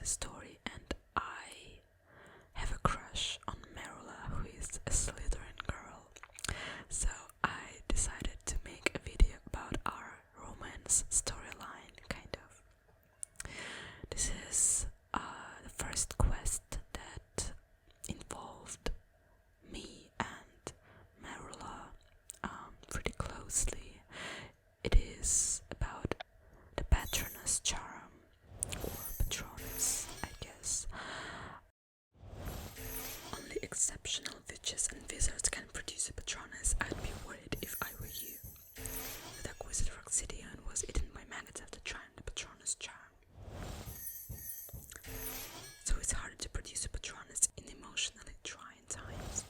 the story, and I have a crush on Merula, who is a Slytherin girl. So I decided to make a video about our romance storyline, kind of. This is the first quest that involved me and Merula pretty closely. It is about the Patronus Charm, or Patronus, I guess. Only exceptional witches and wizards can produce a Patronus. I'd be worried if I were you. The dark wizard Roxitian was eaten by maggots after trying the Patronus Charm. So it's harder to produce a Patronus in emotionally trying times.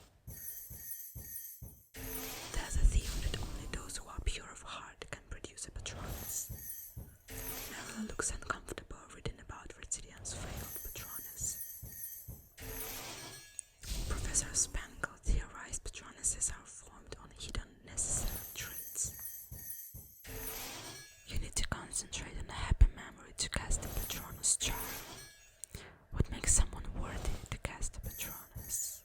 There's a theory that only those who are pure of heart can produce a Patronus. Merula looks uncomfortable reading about Roxitian's failed Patronus. Professor Spangle theorized Patronuses are formed on hidden necessary traits. You need to concentrate on a happy memory to cast the Patronus Charm. What makes someone worthy to cast the Patronus?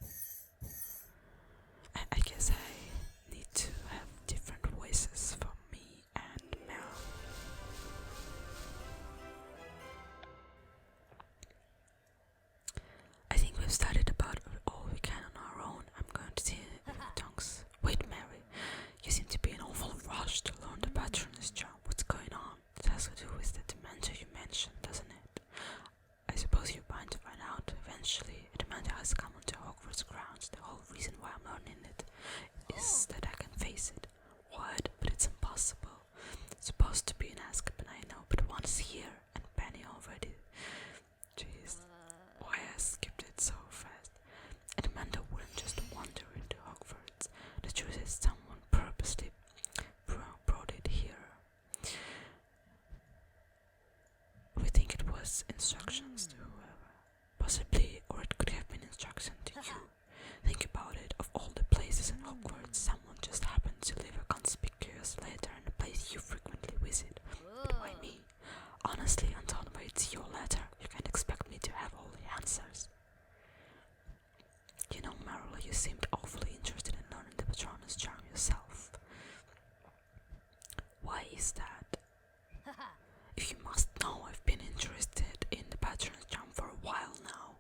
I guess I need to have different voices for me and Mel. I think we've studied about all we can on our own. I'm going to see tongues. Wait, Mary, you seem to be in an awful rush to learn the Patronus Charm. What's going on? It has to do with the dementia you mentioned, doesn't it? I suppose you're bound to find out eventually. A dementia has come onto Hogwarts grounds. The whole reason why I'm learning it is that I can face it. What? But it's impossible. It's supposed to be in Azkaban, I know, but once here, and Penny already. Jeez, why I skipped it so fast. A dementia wouldn't just wander into Hogwarts. The truth is someone purposely brought it here. We think it was instructions to whoever. Possibly, or it could have been instruction to you. Think about it. Of all the places in Hogwarts, someone just happened to leave a conspicuous letter in a place you frequently visit. But why me? Honestly, Anton, where it's your letter, you can't expect me to have all the answers. You know, Merula, you seemed awfully interested in learning the Patronus Charm yourself. Why is that? If you must know, I've been interested in the Patronus Charm for a while now.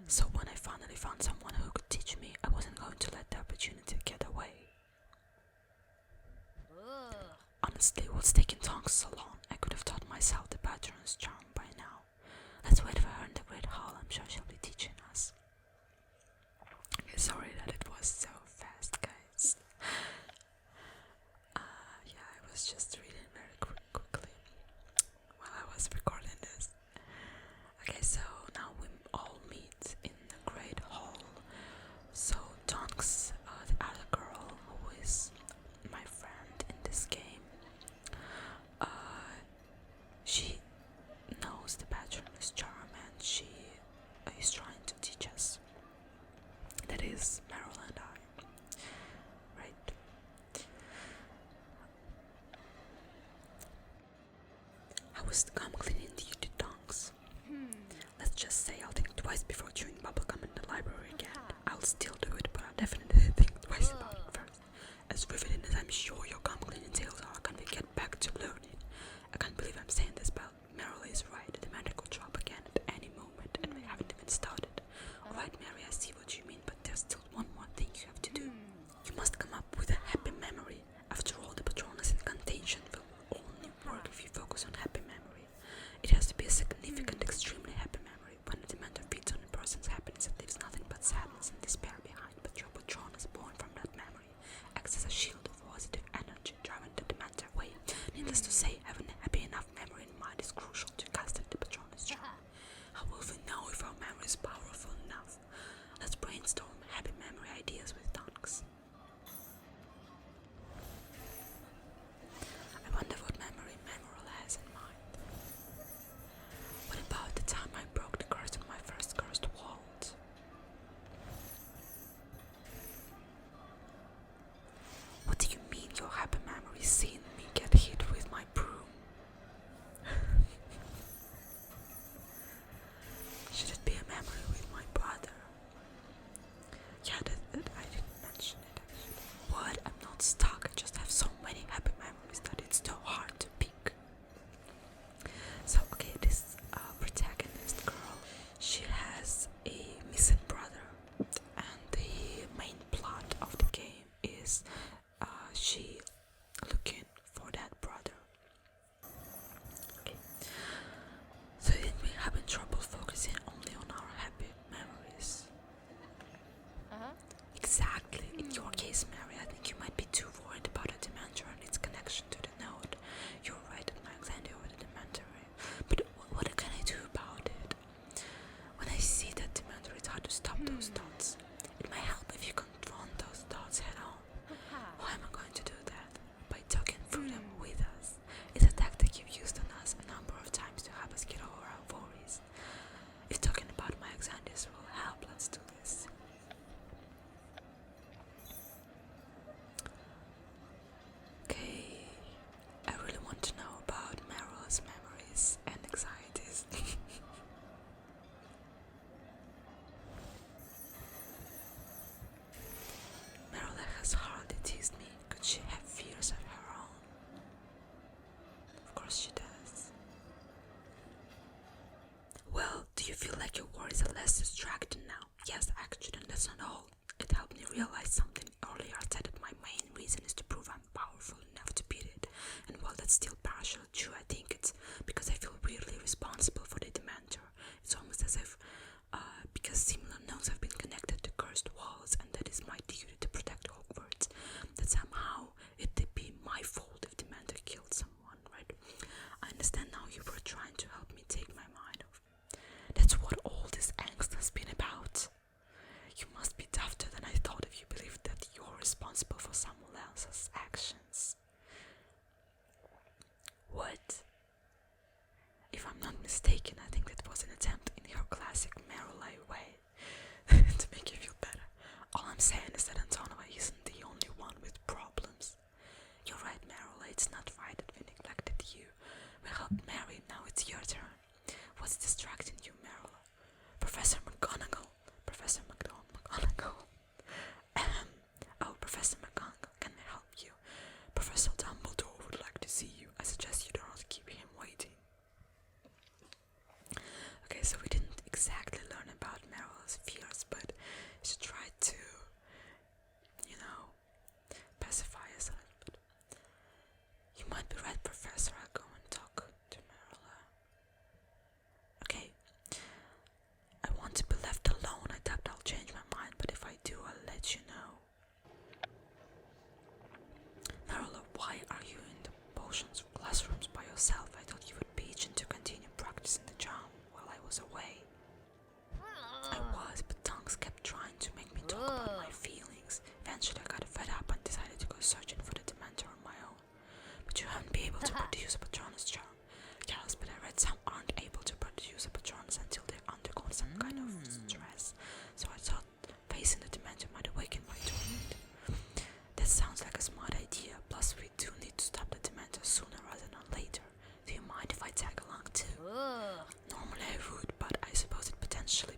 So when I finally found someone who could teach me, I wasn't going to let the opportunity get away. Honestly, what's taking tongues so long? I could have taught myself the Patronus Charm by now. Let's wait for her in the Great Hall. I'm sure she'll be teaching us. Sorry that it was so fast, guys. Yeah, I was just reading very quickly while I was recording this. Okay, so now we all meet in the Great Hall. So Tonks, the other girl who is my friend in this game, she knows the Patronus Charm and she is you feel like your worries are less distracting now? Yes, actually, and that's not all. It helped me realize something earlier. I said that my main reason is to prove I'm powerful enough to beat it. And while that's still partially true, I think it's because I feel weirdly responsible for the Dementor. It's almost as if, because similar notes have been connected to cursed walls, and that is my duty to protect Hogwarts, that somehow it'd be my fault if Dementor killed someone, right? I understand now you were trying to help me take my mind off. That's what all this angst has been about. You must be tougher than I thought if you believe that you're responsible for someone else's actions. What? If I'm not mistaken, I think that was an attempt in your classic Merula way to make you feel better. All I'm saying is that Antonova isn't the only one with problems. You're right, Merula, it's not right that we neglected you. We helped Mary, now it's your turn. What's distracting you, Merula? Professor McGonagall. Professor McGonagall. Oh, Professor McGonagall, can I help you? Professor Dumbledore would like to see you. I suggest you do not keep him waiting. Okay, so we didn't exactly learn about Meryl's fears, but she tried to, pacify us a little bit. You might be right, Professor. I'll go and talk to Merula. Okay. I want to be left alone. I doubt I'll change my mind, but if I do, I'll let you know. Merula, why are you in the potions classrooms by yourself? I thought you would be itching to continue practicing the charm while I was away. I was, but Tonks kept trying to make me talk about my feelings. Eventually I got fed up and decided to go searching for the Dementor on my own. But you haven't been able to produce a Patronus Charm. Yes, but I read some aren't able to produce a Patronus until they've undergone some kind of stress. So I thought facing the Dementor might awaken my torment. That sounds like a smart idea. Plus we do need to stop the Dementor sooner rather than later. Do you mind if I tag along too? Normally I would, but I suppose it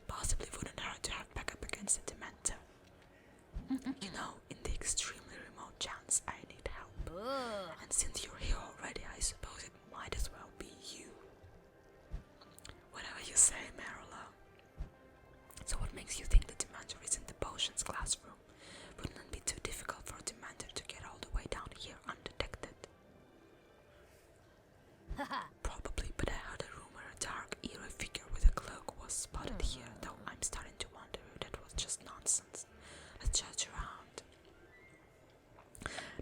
possibly wouldn't hurt to have backup against the Dementor. In the extremely remote chance I need help. And since you're here already, I suppose it might as well be you. Whatever you say, Merula. So what makes you think the Dementor is in the potions classroom? Wouldn't it be too difficult for a Dementor to get all the way down here undetected? Probably, but I heard a rumor a dark, eerie figure with a cloak was spotted here, though I'm starting to wonder if that was just nonsense. Let's judge around.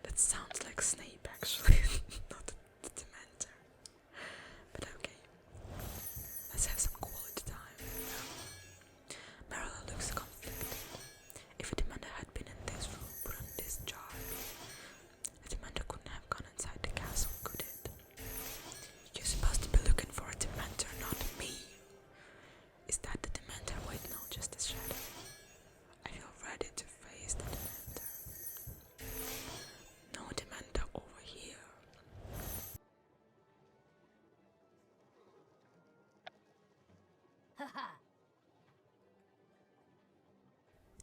That sounds like Snape, actually, not the Dementor. But okay, let's have some quality time. Merula looks conflicted. If a Dementor had been in this room, wouldn't this jar be? A Dementor couldn't have gone inside the castle, could it? You're supposed to be looking for a Dementor, not me. Is that the Dementor? Wait, no, just a shadow. I feel ready to face the Dementor. No Dementor over here.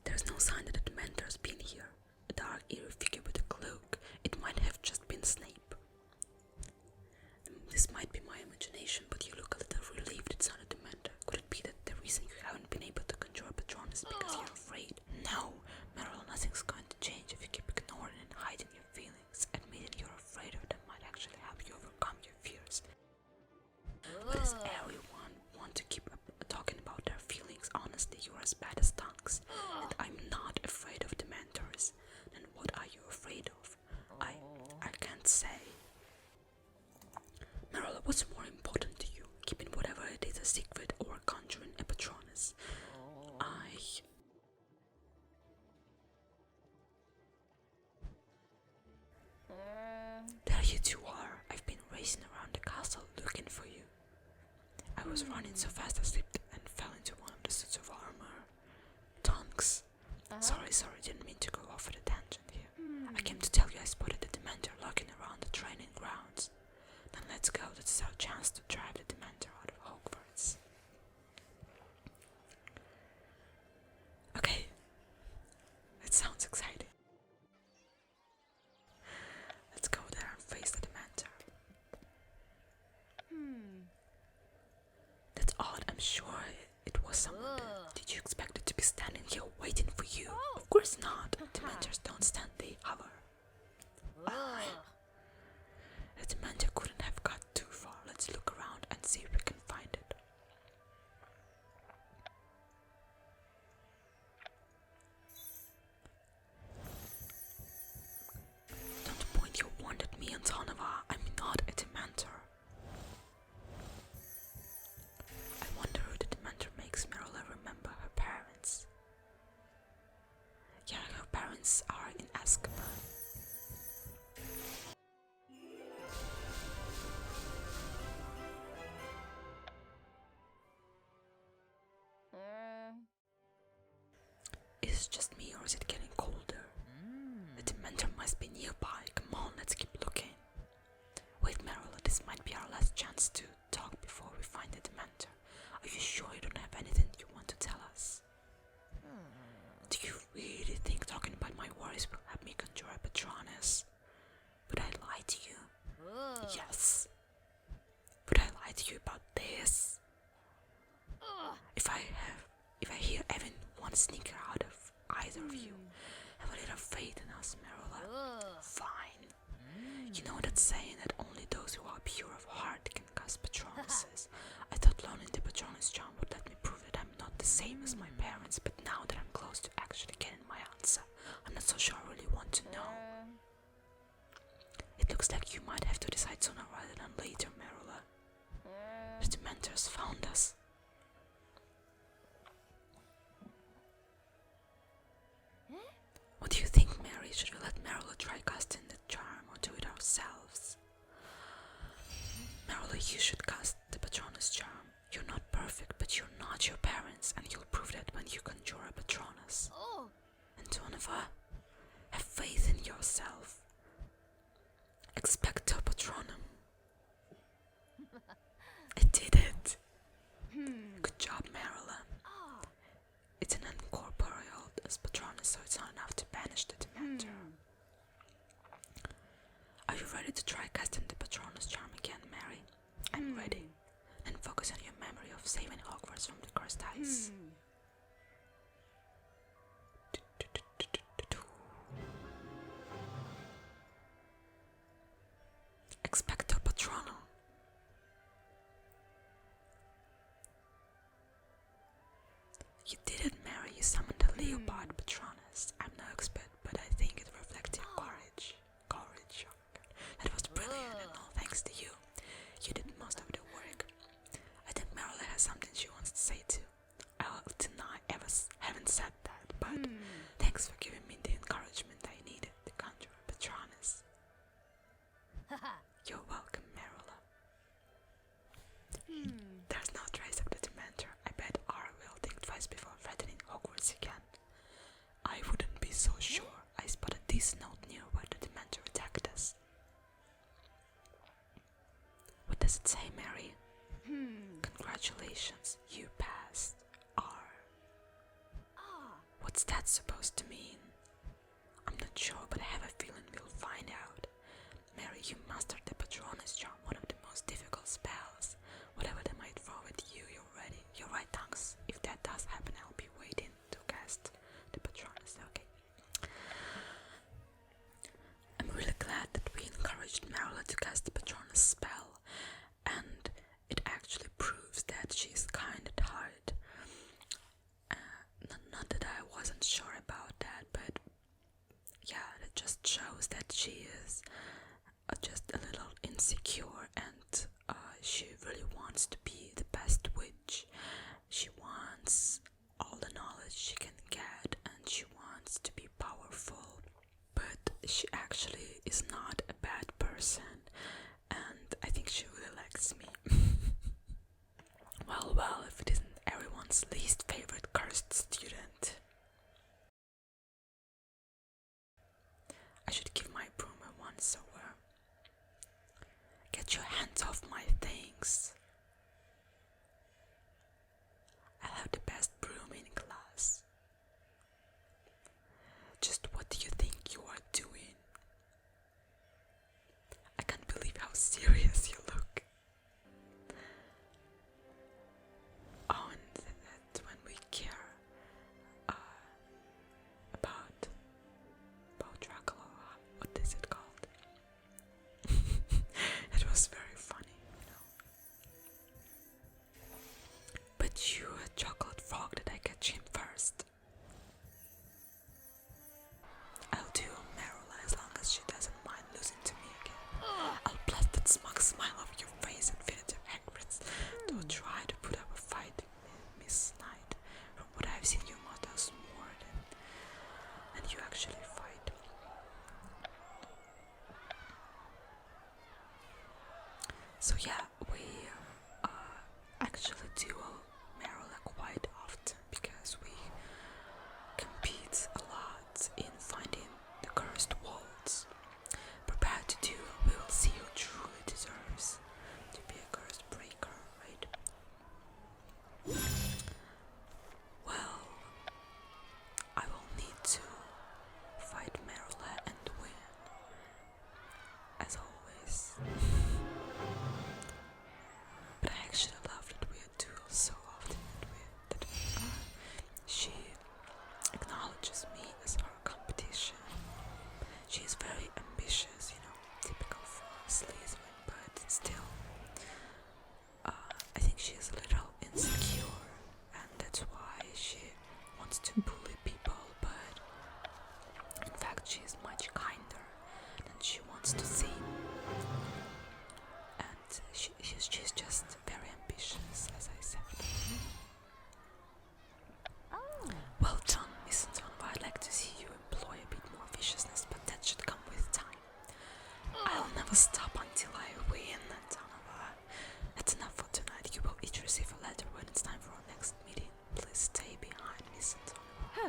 There's no sign that the Dementor's been here. A dark, eerie figure with a cloak. It might have just been Snape. This might be my imagination, but you look a little relieved it's not a Dementor. Could it be that the reason you haven't been able to conjure Patronus is because you're afraid? No, Merula, nothing's going to change if you keep ignoring and hiding your feelings. Admitting you're afraid of them might actually help you overcome your fears. But does everyone want to keep talking about their feelings? Honestly, you're as bad as Tonks. And I'm not afraid of Dementors. Then what are you afraid of? I can't say. Merula, what's more important to you? Keeping whatever it is a secret or conjuring a Patronus? There you two are. I've been racing around the castle looking for you. I was running so fast I slipped and fell into one of the suits of armor. Tonks. Sorry, didn't mean to go off at a tangent here. I came to tell you I spotted the Dementor lurking around the training grounds. Then let's go, this is our chance to drive the Dementor out of Hogwarts. Okay, it sounds exciting. Let's go there and face the Dementor. That's odd, I'm sure It was someone there. Did you expect it to be standing here waiting for you? Of course not. Dementors don't stand, they hover. The Dementor couldn't have got too far. Let's look around and see if we can find it. Don't point your wand at me, Antonova. I'm not a Dementor. I wonder who the Dementor makes Merula remember her parents. Yeah, her parents are in Azkaban. Is it just me or is it getting colder? The Dementor must be nearby. Come on, let's keep looking. Wait, Merula, this might be our last chance to talk before we find the Dementor. Are you sure you don't have anything you want to tell us? Do you really think talking about my worries will help me conjure a Patronus? Would I lie to you? Yes. Would I lie to you about this? If I hear even one sneaker out of either of you, have a little faith in us, Merula. Fine. You know that saying that only those who are pure of heart can cast Patronuses. I thought learning the Patronus Charm would let me prove that I'm not the same as my parents, but now that I'm close to actually getting my answer, I'm not so sure I really want to know. It looks like you might have to decide sooner rather than later, Merula. The Dementors found us. What do you think, Mary? Should we let Merula try casting the charm or do it ourselves? Merula, you should cast the Patronus Charm. You're not perfect, but you're not your parents, and you'll prove that when you conjure a Patronus. Antonova, have faith in yourself. Expecto Patronum. I did it. Good job, Merula. It's an incorporeal Patronus, so it's not enough to banish the Dementor. Are you ready to try casting the Patronus Charm again, Mary? I'm ready. Then focus on your memory of saving Hogwarts from the cursed ice. Expecto Patronum. You did it, Mary. You summoned a Leopard Patronus. I'm no expert, but I think it reflects your courage. Courage. That was brilliant, and all thanks to you. You did most of the work. I think Merula has something she wants to say too. I'll deny I haven't said that, but thanks for giving me the encouragement I needed to conjure a Patronus. You're welcome, Merula. There's no trace of the Dementor. I bet R will think twice before threatening Hogwarts again. I wouldn't be so sure. I spotted this note near where the Dementor attacked us. What does it say, Mary? Congratulations, you passed. R. What's that supposed to mean? I'm not sure, but I have a feeling we'll find out. Mary, you mastered the Patronus Charm, one of the most difficult spells. Whatever they might throw at you, you're ready. You're right, thanks. If that does happen, I'll be waiting to cast the Patronus. Okay. I'm really glad that we encouraged Merula to cast the Patronus spell, and it actually proves that she's kind at heart. Not that I wasn't sure about that, but yeah, it just shows that she is just a little insecure, and she really wants to be the best witch. She wants all the knowledge she can get, and she wants to be powerful, but she actually is not a bad person, and I think she really likes me. Well, if it isn't everyone's least favorite cursed student. I should give my broom a once over. Get your hands off my things. I'll have the best broom in class. Just what do you think you are doing? I can't believe how serious you look. Oh, and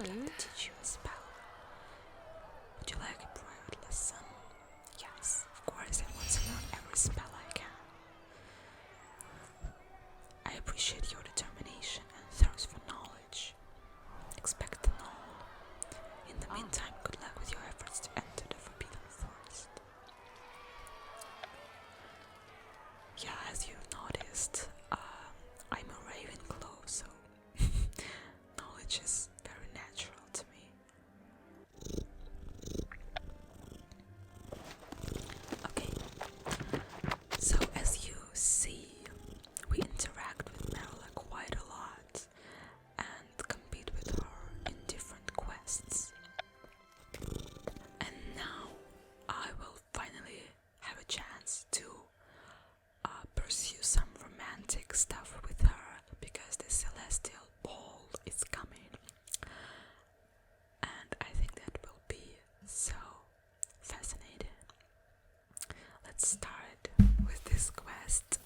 to teach you a spell. Would you like a private lesson? Yes, of course, I want to learn every spell I can. I appreciate your determination and thirst for knowledge. Expect the all. In the meantime, good luck with your efforts to enter the Forbidden Forest. Yeah, as you've noticed, I'm a Ravenclaw, so knowledge is very natural to me. Okay, so as you see, we interact with Merula quite a lot and compete with her in different quests. And now I will finally have a chance to pursue some romantic stuff with her because the Celestial Ball is coming. And I think that will be so fascinating. Let's start with this quest.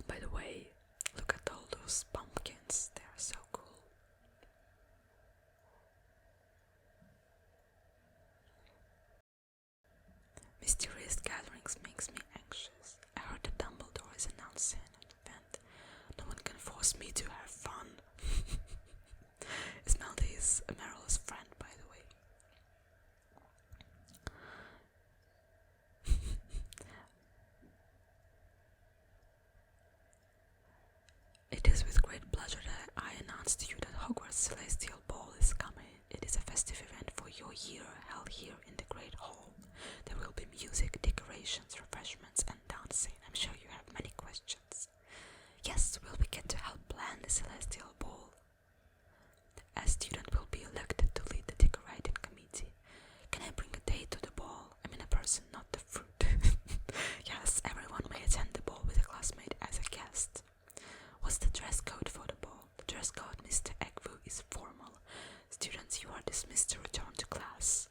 By the way, look at all those pumpkins, they are so cool. Mysterious gatherings makes me anxious. I heard that Dumbledore is announcing an event. No one can force me to have fun. Ismelda is Meryl's friend, by the way. It is with great pleasure that I announce to you that Hogwarts Celestial Ball is coming. It is a festive event for your year, held here in the Great Hall. There will be music, decorations, refreshments, and dancing. I'm sure you have many questions. Yes, will we get to help plan the Celestial Ball? A student will be elected to lead the decorating committee. Can I bring a date to the ball? I mean a person, not the fruit. Yes, everyone may attend the ball with a classmate as a guest. What's the dress code for the ball? The dress code, Mr. Egwu, is formal. Students, you are dismissed to return to class.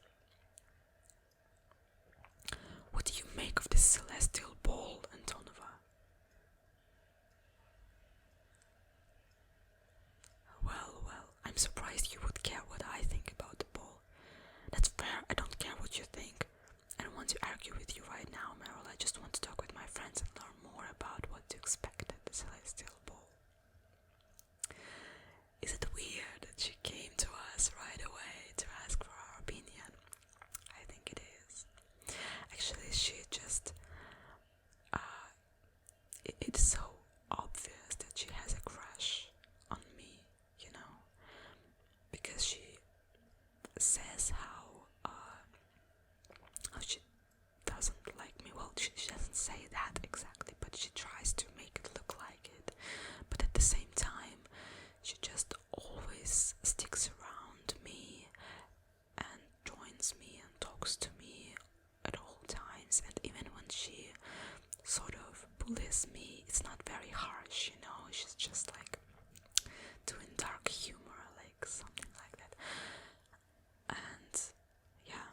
What do you make of this Celestial Ball, Antonova? Well, I'm surprised you would care what I think about the ball. That's fair, I don't care what you think. I don't want to argue with you right now, Meryl. I just want to talk with my friends and learn more about what to expect at the Celestial Ball. Is it weird that she came to us right away to ask for our opinion? I think it is. Actually, she just it's so obvious that she has a crush on me, you know, because she says how she doesn't like me. Well, she doesn't say that exactly, but she tries to make it look like it. But at the same time, she just always sticks around me and joins me and talks to me at all times. And even when she sort of bullies me, it's not very harsh, you know. She's just like doing dark humor, like something like that. And yeah,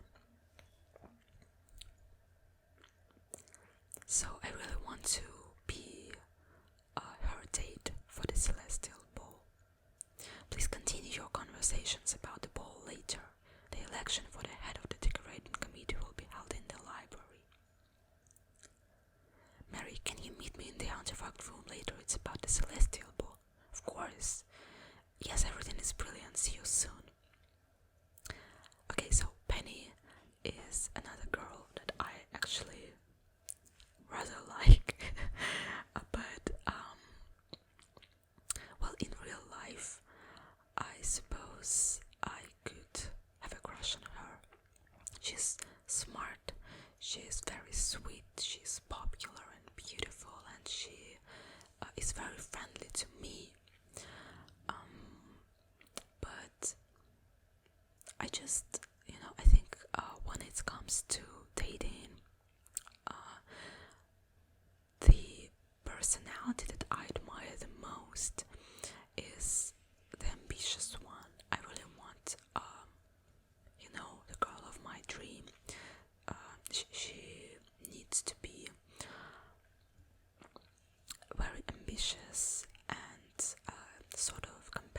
so I really want to be her date for the Celestial Ball. Please continue your conversations about the ball later. The election for the head of the decorating committee will be held in the library. Mary, can you meet me in the artifact room later? It's about the Celestial Ball. Of course. Yes, everything is brilliant. See you soon. Okay, so Penny is another girl that I actually rather like. But well, in real life, I suppose I could have a crush on her. She's smart, she's very sweet, she's popular and beautiful, and she is very friendly to me. But I just, I think when it comes to dating, the personality that I admire the most is the ambitious one. I really want, the girl of my dream. She needs to be very ambitious and sort of competitive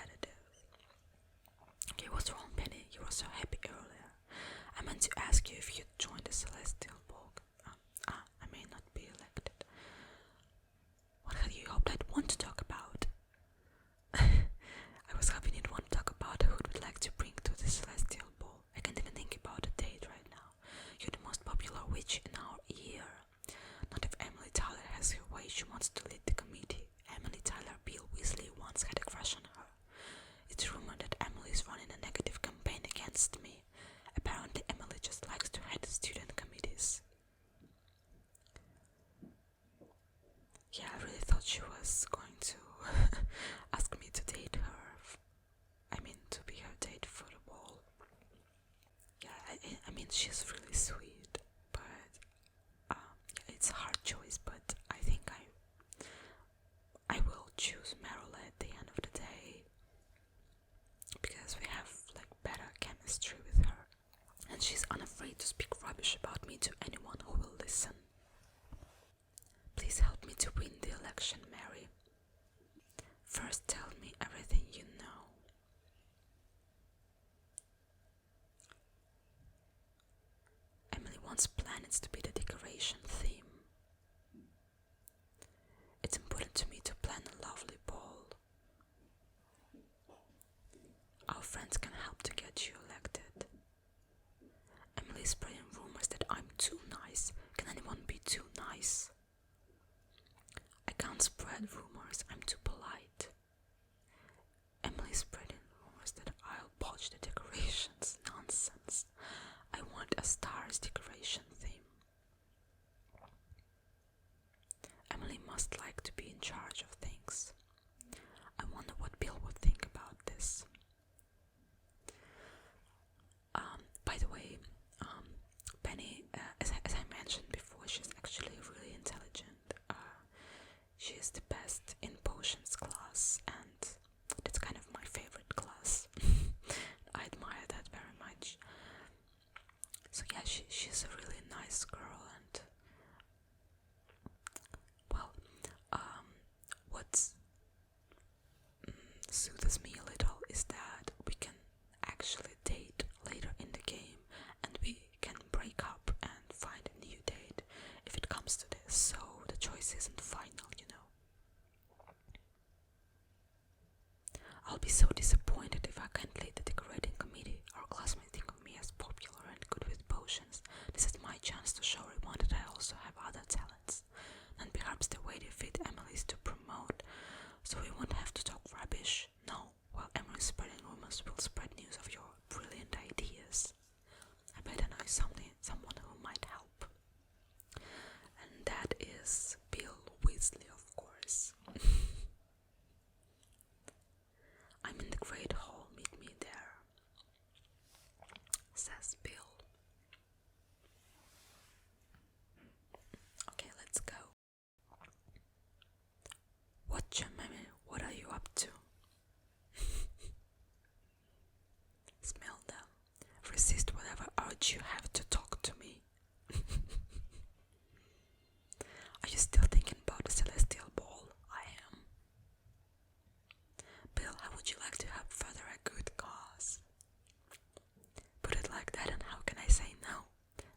once had a crush on her. It's rumored that Emily is running a negative campaign against me. Apparently Emily just likes to head student committees. Yeah, I really thought she was going to ask me to date her. To be her date for the ball. Yeah, I mean, she's really sweet, but it's a hard choice, but I think I will choose Merula at the end of the day, because we have like better chemistry with her, and she's unafraid to speak rubbish about me to anyone who will listen. Please help me to win the election, Mary. First tell me everything you know. Emily wants planets to be the decoration theme. It's important to me to plan a lovely ball. Our friends can help to get you elected. Emily is spreading rumors that I'm too nice. Can anyone be too nice? I can't spread rumors, I'm too polite. Emily is spreading rumors that I'll botch the decorations. Nonsense. I want a stars decoration theme. Emily must like to be in charge of things. I wonder what Bill would think about this. By the way, Penny, as I mentioned before, she's actually really intelligent. She is the best in potions class, and that's kind of my favorite class. I admire that very much. So yeah, she's a really nice girl, and well, what soothes me a little is that we can actually date later in the game, and we can break up and find a new date if it comes to this, so the choice isn't final, you know. I'll be so disappointed if I can't lead the decorating committee. Our classmates think of me as popular and good with potions. This is my chance to show everyone that I also have other talents. And perhaps the way they fit Emily is to promote, so we won't have to talk rubbish. No, while Emily's spreading rumors, we'll spread news of your brilliant ideas. I bet I know someone who might help. And that is Bill Weasley, of course. I'm in the Great Hall, meet me there, says Bill. Okay, let's go. What, Jemima? What are you up to? Smell them. Resist whatever urge you have to talk to me. Are you still thinking about the celestial ball? I am. Bill, how would you like to help further a good cause? Put it like that, and how can I say no?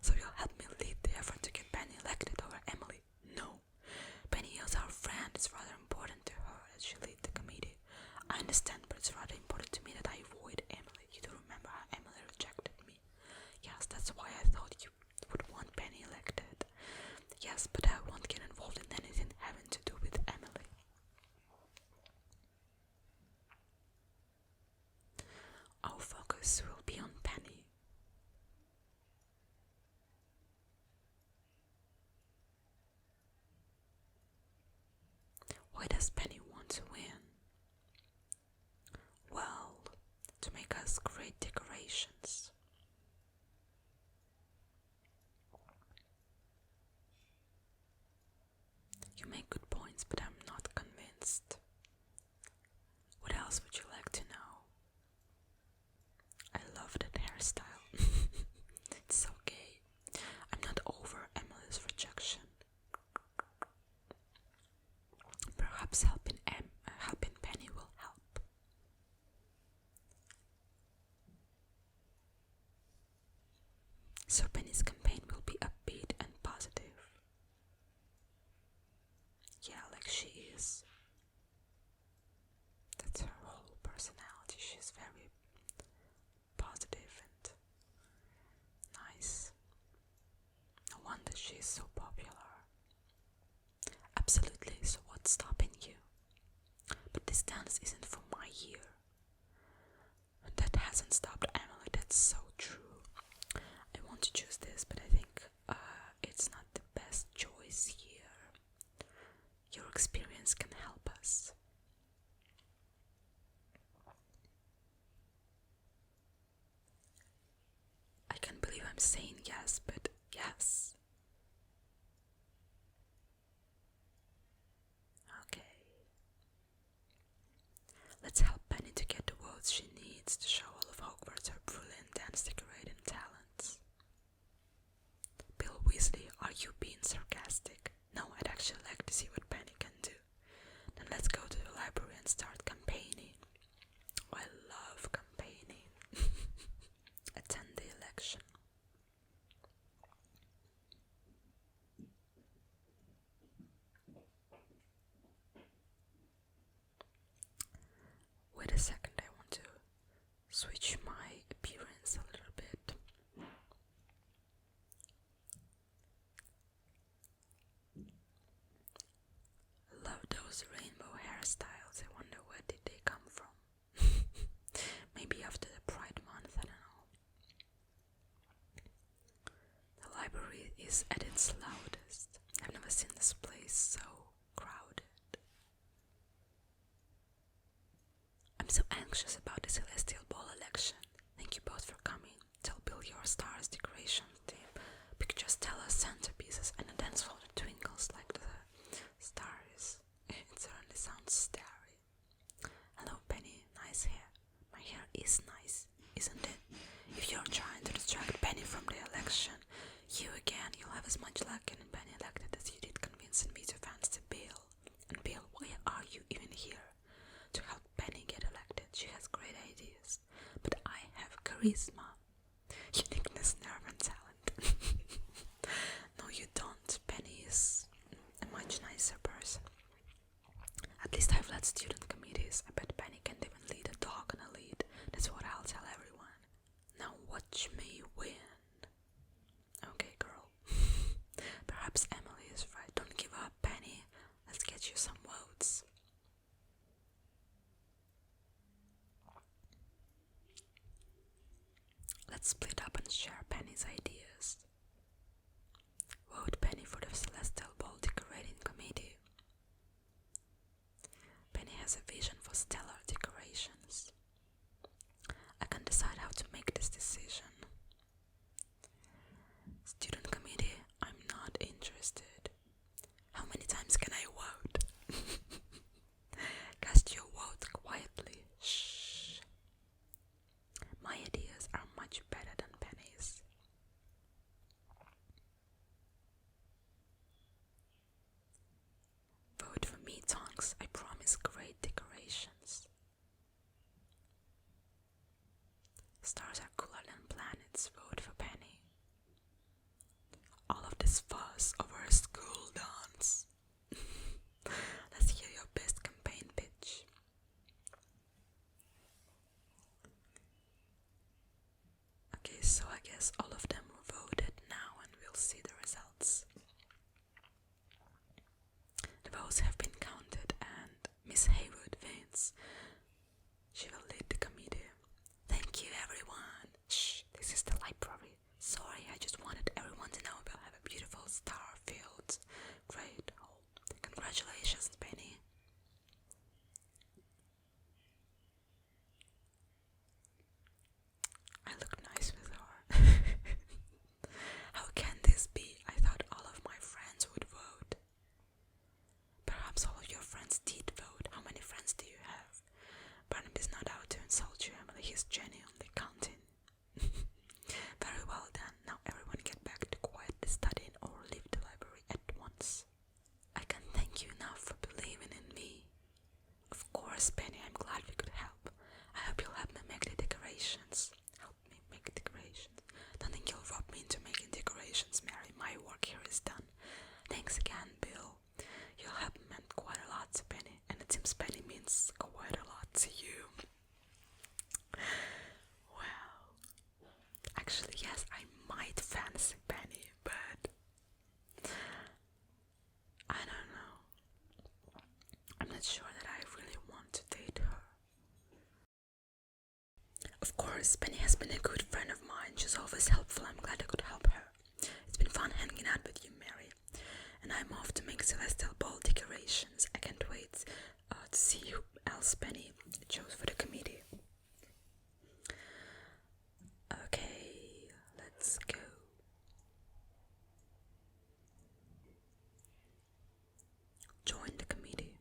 So you'll help me lead the effort to get Penny elected over Emily? No. Penny is our friend. It's rather important to her that she lead the committee. I understand, but it's rather important to me that I avoid Emily. You do remember how Emily rejected me? Yes, that's why I thought you would want Penny elected. Yes, but I won't get involved in anything having to do with Emily. Our focus will be on Penny. Why does Penny want to win? Well, to make us great decorations. You make good points, but I'm not convinced. What else would you like to know? I love that hairstyle. It's so gay. I'm not over Emily's rejection. Perhaps helping Penny will help. So Penny's campaign will be upbeat and positive. Yeah, like she is. That's her whole personality. She's very positive and nice. No wonder she is so popular. Absolutely, so what's stopping you? this dance isn't for my ear. That hasn't stopped Emily, that's so true. I want to choose this, but I think it's not the best choice here. Your experience can help us. I can't believe I'm saying yes, but yes. Okay. Let's help Penny to get the votes she needs to show all of Hogwarts her brilliant dance decorating talents. Bill Weasley, are you being sarcastic? No, I'd actually like to see what Penny can do. Then let's go to the library and start campaigning. I love campaigning. Attend the election. Wait a second, I want to switch my appearance a little bit. Love those rainbow hairstyles. I wonder where did they come from. Maybe after the Pride Month, I don't know. The library is at its loudest. I've never seen this place so crowded. I'm so anxious about the Celestial Ball election. Thank you both for coming. Tell Bill your stars decorations team. Pictures tell us centerpieces and a dance floor that twinkles like the stars. It certainly sounds starry. Hello Penny, nice hair. My hair is nice, isn't it? If you're trying to distract Penny from the election, you'll have as much luck getting Penny elected as you did convincing me to fancy Bill. And Bill, why are you even here? To help Penny get elected. She has great ideas. But I have charisma, uniqueness, nerve and talent. No, you don't. Penny is a much nicer person. At least I've led student committees. I bet Penny can't even lead a dog on a lead. That's what I'll tell everyone. Now watch me win. Okay, girl. Perhaps Emily is right. Don't give up, Penny. Let's get you some votes. Let's split up and share Penny's ideas. Vote Penny for the Celestial Ball Decorating Committee. Penny has a vision for stellar decorations. I can't decide how to make this decision. Student committee, I'm not interested. How many times can I vote? Cast your vote quietly. Shh. My ideas are much better than Penny's. Vote for me, Tonks. I promise great decorations. Stars are cooler than planets. Vote for Penny. All of this fuss over a school dance. Let's hear your best campaign pitch. Okay, so I guess all of them voted now and we'll see the results. The votes have been counted and Miss Haywood wins. She will lead the committee. Thank you everyone. Shh, this is the library. Sorry, I just wanted everyone to know we'll have a beautiful star field. Great. Oh, congratulations, Penny. I look nice with her. How can this be? I thought all of my friends would vote. Perhaps all of your friends did vote. How many friends do you have? Barnaby's not out to insult you, Emily. He's genuinely counting. Very well done. Now everyone get back to quietly studying or leave the library at once. I can't thank you enough for believing in me. Of course, Penny, I'm glad we could help. I hope you'll help me make the decorations. Help me make decorations. Don't think you'll rob me into making decorations, Mary. My work here is done. Thanks again, Bill. Your help meant quite a lot to Penny, and it seems Penny means quite a lot to you. Well, actually, yes, I might fancy Penny, but I don't know. I'm not sure that I really want to date course, Penny has been a good friend of mine. She's always helpful. I'm glad I could help her. It's been fun hanging out with you, Mary. And I'm off to make Celestial Ball decorations. I can't wait to see who else Penny chose for the committee. Okay, let's go. Join the committee.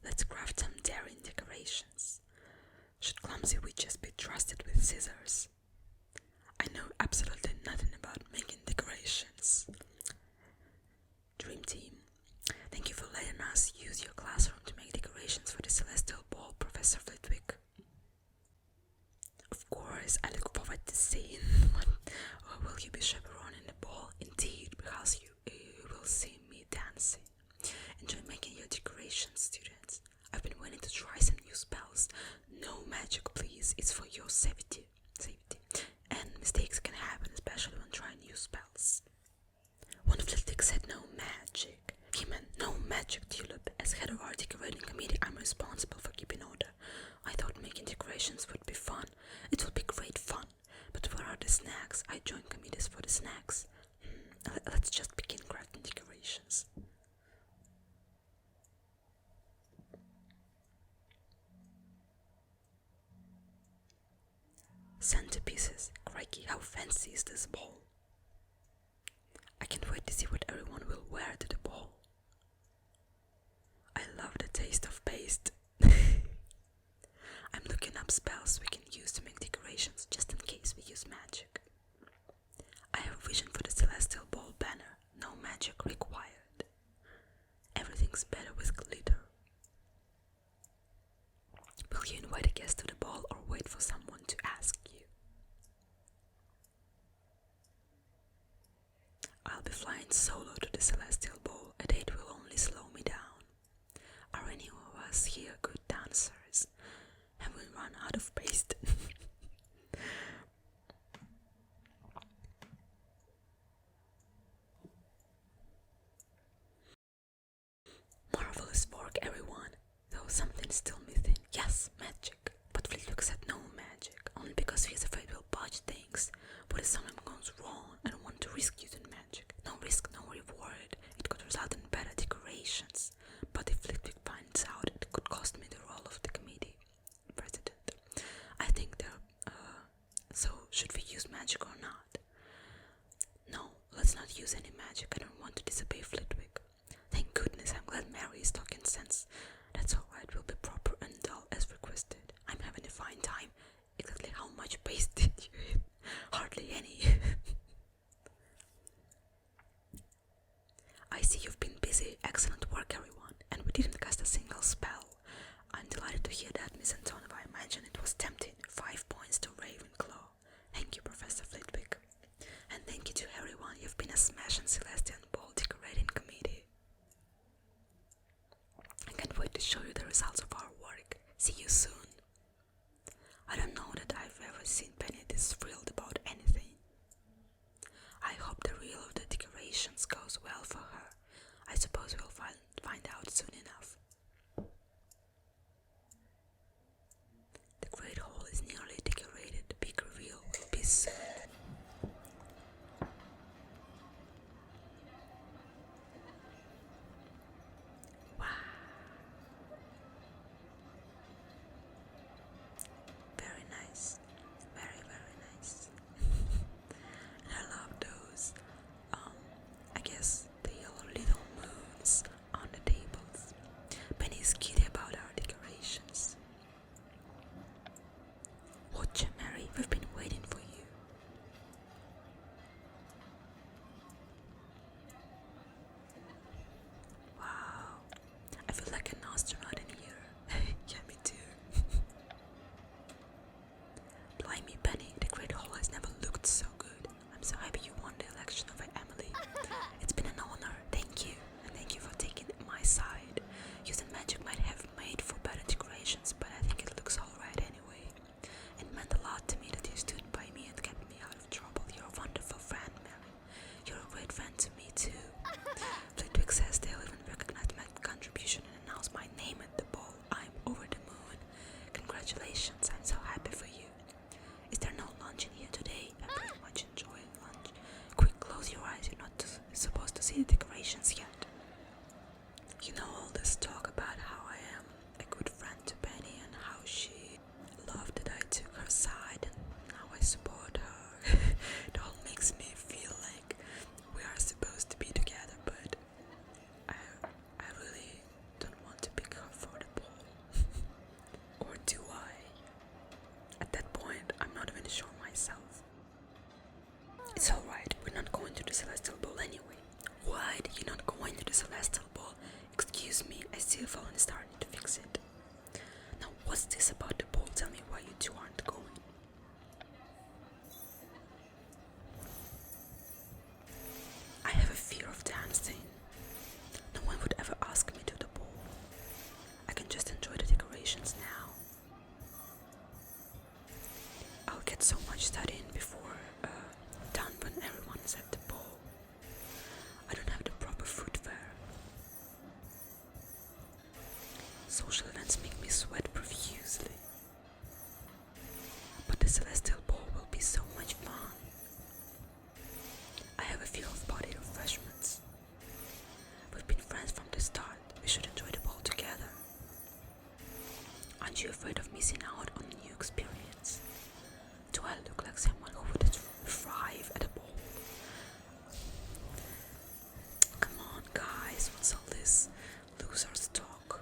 Let's craft some daring decorations. Should clumsy witches be trusted with scissors? I know absolutely nothing about making decorations. Dream Team, thank you for letting us use your classroom to make decorations for the Celestial Ball, Professor Flitwick. Of course, I look forward to seeing will you be chaperoning the ball? Indeed, because you will see me dancing. Enjoy making your decorations, students. I've been waiting to try some new spells. No magic, please. It's for your safety. And mistakes can happen, especially when trying new spells. One Flitwick said no magic. He meant no magic, Tulip. As head of our decorating committee, I'm responsible for keeping order. I thought making decorations would be fun. It will be great fun. But where are the snacks? I joined committees for the snacks. Let's just begin crafting decorations. Centerpieces. Crikey, how fancy is this ball? I can't wait to see what everyone will wear to the ball. I love the taste of paste. I'm looking up spells we can use to make decorations just in case we use magic. I have a vision for the Celestial Ball banner. No magic required. Everything's better with glitter. Will you invite a guest to the ball or wait for someone to ask you? I'll be flying solo to the Celestial Ball. A date will only slow me down. Are any of us here good dancers? Have we run out of paste? Marvelous work, everyone. Though something's still missing. Yes, magic. But Flitwick said no magic, only because he's afraid we'll botch things. What if something goes wrong? I don't want to risk using magic. No risk, no reward. It could result in better decorations. But if Flitwick finds out, it could cost me the role of the committee president. I think so should we use magic or not? No, let's not use any magic. I don't want to disobey Flitwick. Thank goodness, I'm glad Mary is talking sense. That's alright, we'll be proper and dull as requested. I'm having a fine time. Exactly how much paste did you eat? Hardly any. I see you've been busy. Excellent work, everyone. And we didn't cast a single spell. I'm delighted to hear that, Miss Antonova. I imagine it was tempting. 5 points to Ravenclaw. Thank you, Professor Flitwick. And thank you to everyone. You've been a smashing Celestial Ball decorating committee. I can't wait to show you the results of our work. See you soon. I don't know that I've ever seen Penny this thrilled about anything. I hope the reel of the decorations goes well for her. I suppose we'll find out soon enough. The Great Hall is nearly decorated. The big reveal will be soon. Wow. Very nice. Very, very nice. And I love those, I guess the yellow little moons on the tables. studying before done when everyone is at the ball. I don't have the proper footwear. Social events make me sweat profusely. But the Celestial Ball will be so much fun. I have a few off-body refreshments. We've been friends from the start. We should enjoy the ball together. Aren't you afraid of missing out on a new experience? Do I look like someone who would thrive at a ball? Come on, guys, what's all this loser's talk?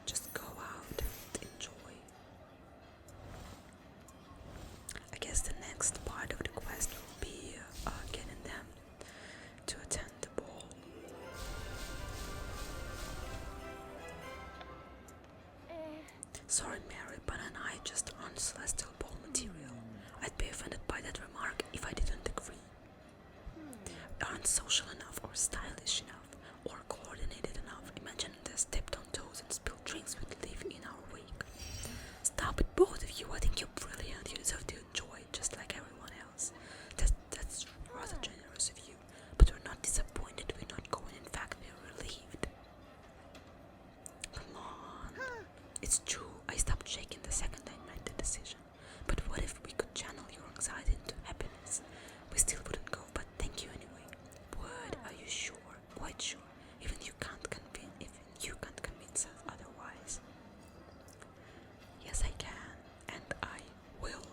Just go out and enjoy. I guess the next part of the quest will be getting them to attend the ball. Sorry, Mary, but I just aren't Celestial Ball material. I'd be offended by that remark if I didn't agree. We aren't social enough or stylish enough or coordinated enough. Imagine they stepped on toes and spilled drinks with Liv in our wake. Stop it, both of you. I think you're brilliant. You deserve to enjoy it just like everyone else. That's rather generous of you. But we're not disappointed we're not going. In fact, we're relieved. Come on. It's true. I stopped shaking the second I made the decision. But what if we could channel your anxiety into happiness? We still wouldn't go, but thank you anyway. What? Are you sure? Quite sure. Even you can't convince us otherwise. Yes, I can, and I will.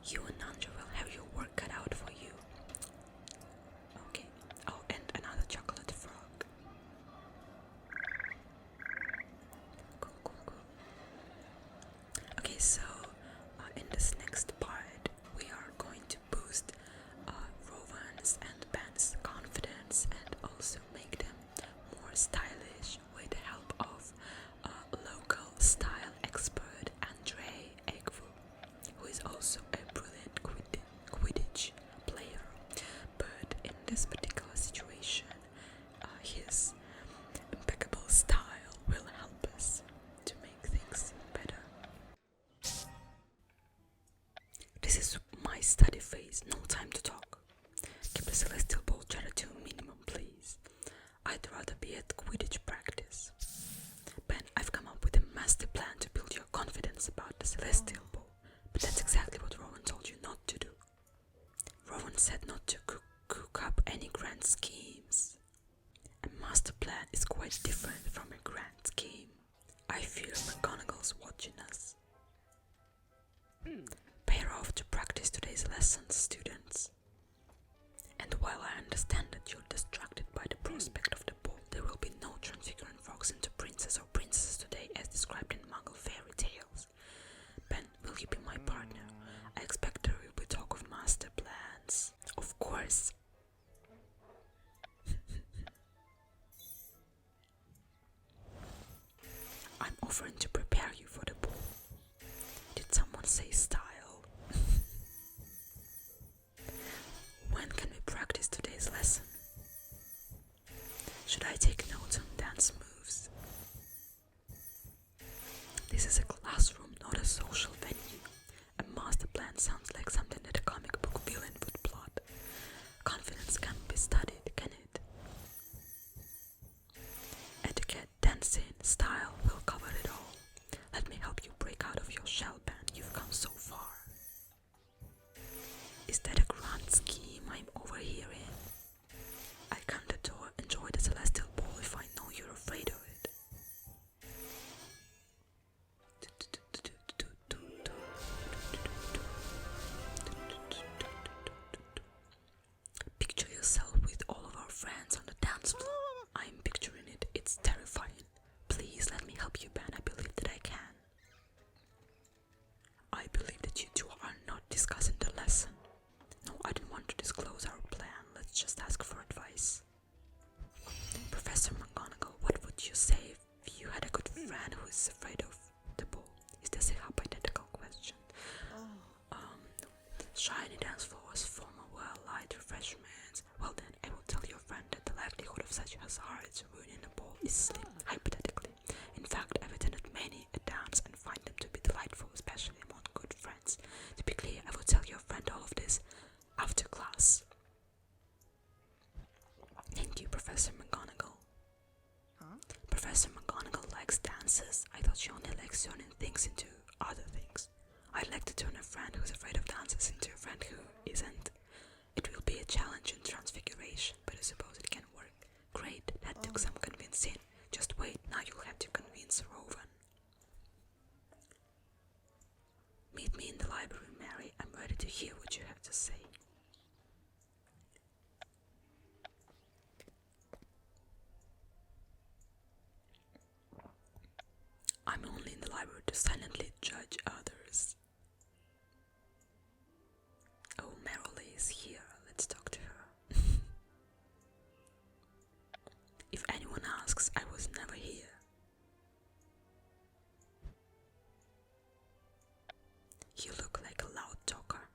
You and Nanja will have your work cut out for you. Okay. Oh, and another chocolate frog. Cool. Okay, so in this next part, we are going to boost Rowan's and Ben's confidence and also make them more stylish with the help of local style expert Andre Egvu, who is also a brilliant Quidditch player. But in this particular situation, his impeccable style will help us to make things better. This is my study phase, no time to talk. Keep the Celestial Ball chatter to a minimum, please. I'd rather be at Quidditch practice. Ben, I've come up with a master plan to build your confidence about the Celestial Ball, but that's exactly what Rowan told you not to do. Rowan said not to cook up any grand schemes. A master plan is quite different from a grand scheme. I fear McGonagall's watching us. Pair off to practice today's lessons, students. And while I understand that you're distracted by the prospect of the ball, there will be no transfiguring frogs into princes or princesses today as described in Muggle fairy tales. Ben, will you be my partner? I expect there will be talk of master plans. Of course. I'm offering to prepare you for the ball. Did someone say style? When can we practice today's lesson? Should I take notes on dance moves? This is a classroom, not a social venue. A master plan sounds like something that a comic book villain would plot. Confidence can't be studied, can it? Etiquette, dancing, style will cover it all. Let me help you break out of your shell, Ben. You've come so far. Is that a grand scheme I'm overhearing? I can't enjoy the Celestial Ball if I know you're afraid of it. Picture yourself with all of our friends on the dance floor. I'm picturing it. It's terrifying. Please let me help you, Ben. I believe that I can. I believe that you two are not discussing the lesson. No, I didn't want to disclose our plan. Let's just ask for advice. Professor McGonagall, what would you say if you had a good friend who is afraid of the ball? Is this a hypothetical question? Shiny dance floors, formal well-light refreshments. Well then, I will tell your friend that the likelihood of such hazards ruining the ball is slim, hypothetically. In fact, I've attended Professor McGonagall. Huh? Professor McGonagall likes dances. I thought she only likes turning things into other things. I'd like to turn a friend who's afraid of dances into a friend who isn't. It will be a challenge in transfiguration, but I suppose it can work. Great, that took some convincing. Just wait, now you'll have to convince Rowan. Meet me in the library, Mary. I'm ready to hear what you have to say. I'm only in the library to silently judge others. Oh, Merula is here. Let's talk to her. If anyone asks, I was never here. You look like a loud talker.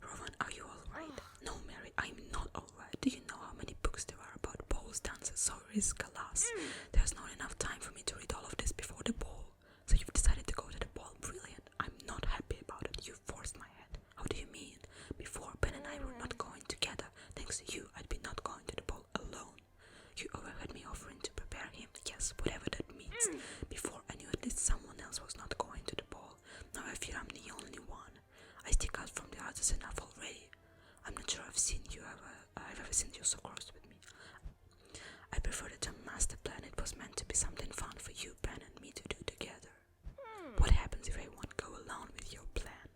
Rowan, are you alright? No, Mary, I'm not alright. Do you know how many books there are about balls, dances, sorries, galas? There's not enough time for me to read all of this before the ball. So you've decided to go to the ball. Brilliant. I'm not happy about it. You forced my hand. How do you mean? Before, Ben and I were not going together. Thanks to you, I'd be not going to the ball alone. You overheard me offering to prepare him. Yes, whatever that means. Before, I knew at least someone else was not going to the ball. Now I fear I'm the only one. I stick out from the others enough already. I'm not sure I've ever seen you so close with me. I prefer the term master plan. It was meant to be something fun for you, Ben, and me to do together. What happens if I won't go along with your plan?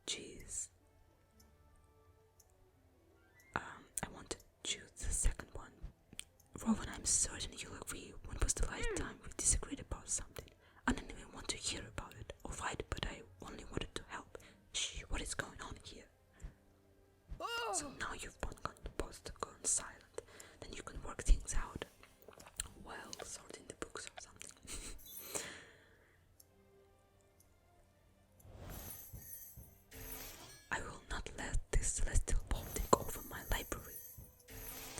Jeez. I want to choose the second one. Rowan, I'm certain you'll agree. When was the last time we disagreed about something? I didn't even want to hear about it. Alright, but I only wanted to help. Shh, what is going on here? So now you've both gone silent. Then you can work things out while sorting the books or something. I will not let this celestial ball take over my library.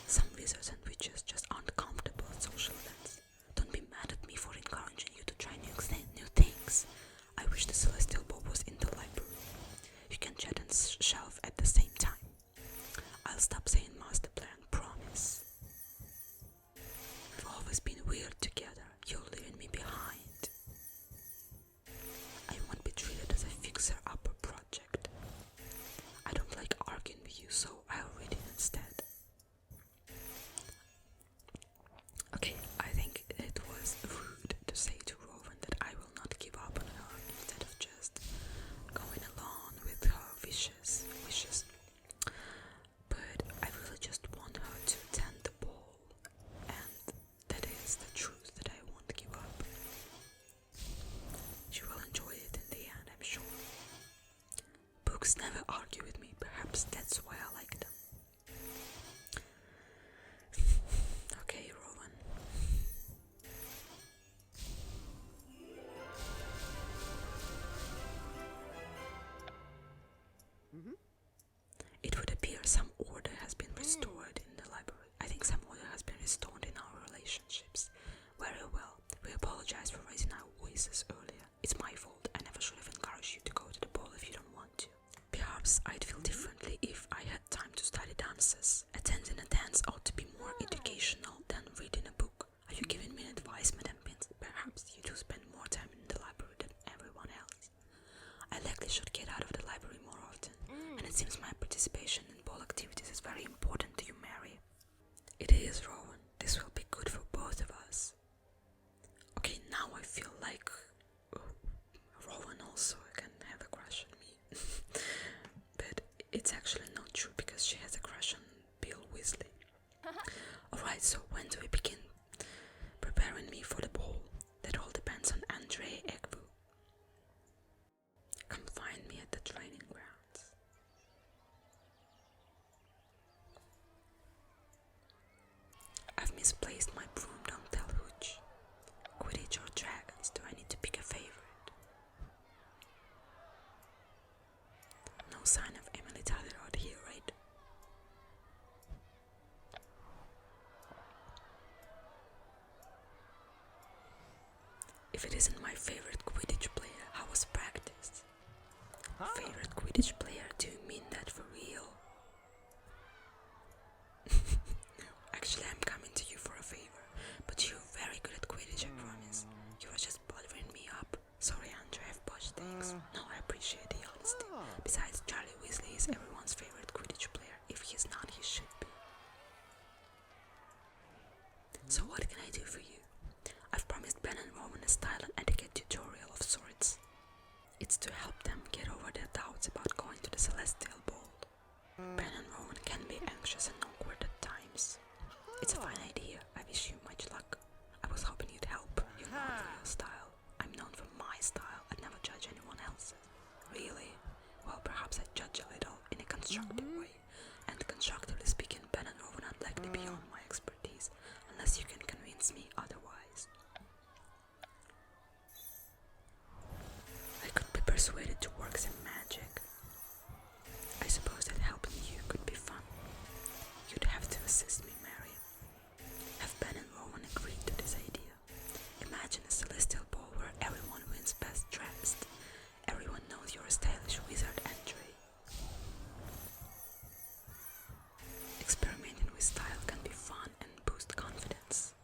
Some wizards and witches just aren't comfortable at social events. Don't be mad at me for encouraging you to try new things. I wish the celestial ball was in the library. You can chat and shelf at the same time. I'll stop saying master plan, promise. We've always been weird together. You're leaving me behind. I won't be treated as a fixer-upper project. I don't like arguing with you, so I'll read it instead. Okay, I think it was rude to say to Rowan that I will not give up on her instead of just going along with her wishes. But I really just want her to attend the ball, and that is the truth that I won't give up. She will enjoy it in the end, I'm sure. Books never argue with me, perhaps that's why I like them. Okay, Rowan. It would appear some order has been restored in the library. I think some order has been restored in our relationships. Very well. We apologize for raising our voices earlier. It's my fault. I never should have encouraged you to go to the ball if you don't want to. Perhaps I'd feel differently if I had time to study dances. Attending a dance ought to be more educational than reading a book. Are you giving me advice, Madame Pins? Perhaps you do spend more time in the library than everyone else. I likely should get out of the library more often, and it seems my participation in ball activities is very important to you, Mary. It is, Rowan. This will be good for both of us. Okay, now I feel like Rowan also can have a crush on me. But it's actually not true because she has a crush on Bill Weasley. Alright, so when do we begin preparing me for the ball? That all depends on Andre Egbu. Come find me at the training grounds. I've misplaced my broom, don't tell Hooch. Quidditch or dragons, do I need to pick a favorite? No sign of Emily Tyler out here, right? If it isn't my favorite Quidditch player, how was practice? Favorite Quidditch player? Do you mean that for real? anxious and awkward at times. It's a fine idea. I wish you much luck. I was hoping you'd help. You're known for your style. I'm known for my style. I'd never judge anyone else's. Really? Well, perhaps I judge a little in a constructive way. And constructively speaking, Ben and Rowan are likely beyond my expertise, unless you can convince me otherwise. I could be persuaded to work some magic. I suppose that helping you could be fun. You'd have to assist me, Mary. Have Ben and Rowan agreed to this idea? Imagine a celestial ball where everyone wins best dressed. Everyone knows you're a stylish wizard, Andre. Experimenting with style can be fun and boost confidence.